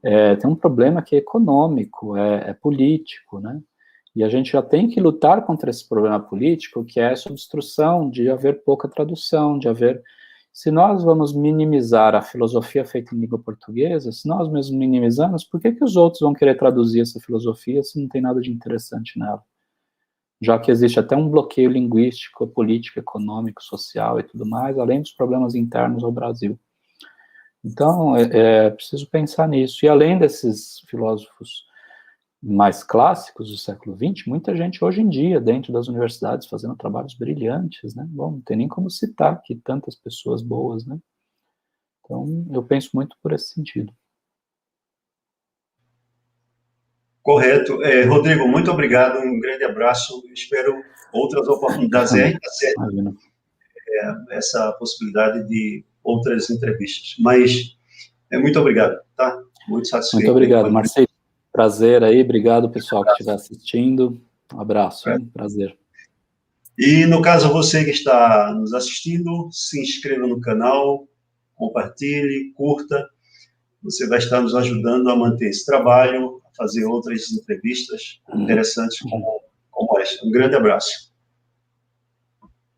S2: Tem um problema que é econômico, é político, né, e a gente já tem que lutar contra esse problema político, que é essa obstrução de haver pouca tradução, de haver... Se nós vamos minimizar a filosofia feita em língua portuguesa, se nós mesmos minimizamos, por que os outros vão querer traduzir essa filosofia se não tem nada de interessante nela? Já que existe até um bloqueio linguístico, político, econômico, social e tudo mais, além dos problemas internos ao Brasil. Então, é preciso pensar nisso. E além desses filósofos mais clássicos do século XX, muita gente hoje em dia, dentro das universidades, fazendo trabalhos brilhantes, né? Bom, não tem nem como citar aqui tantas pessoas boas, né? Então, eu penso muito por esse sentido.
S1: Correto. Rodrigo, muito obrigado, um grande abraço. Espero outras oportunidades.
S2: Imagina.
S1: Essa possibilidade de outras entrevistas. Mas, muito obrigado, tá? Muito satisfeito.
S2: Muito obrigado, Marcelo. Prazer aí. Obrigado, pessoal que estiver assistindo. Um abraço, hein? Prazer.
S1: E, no caso, você que está nos assistindo, se inscreva no canal, compartilhe, curta. Você vai estar nos ajudando a manter esse trabalho, a fazer outras entrevistas interessantes como esta. Um grande abraço.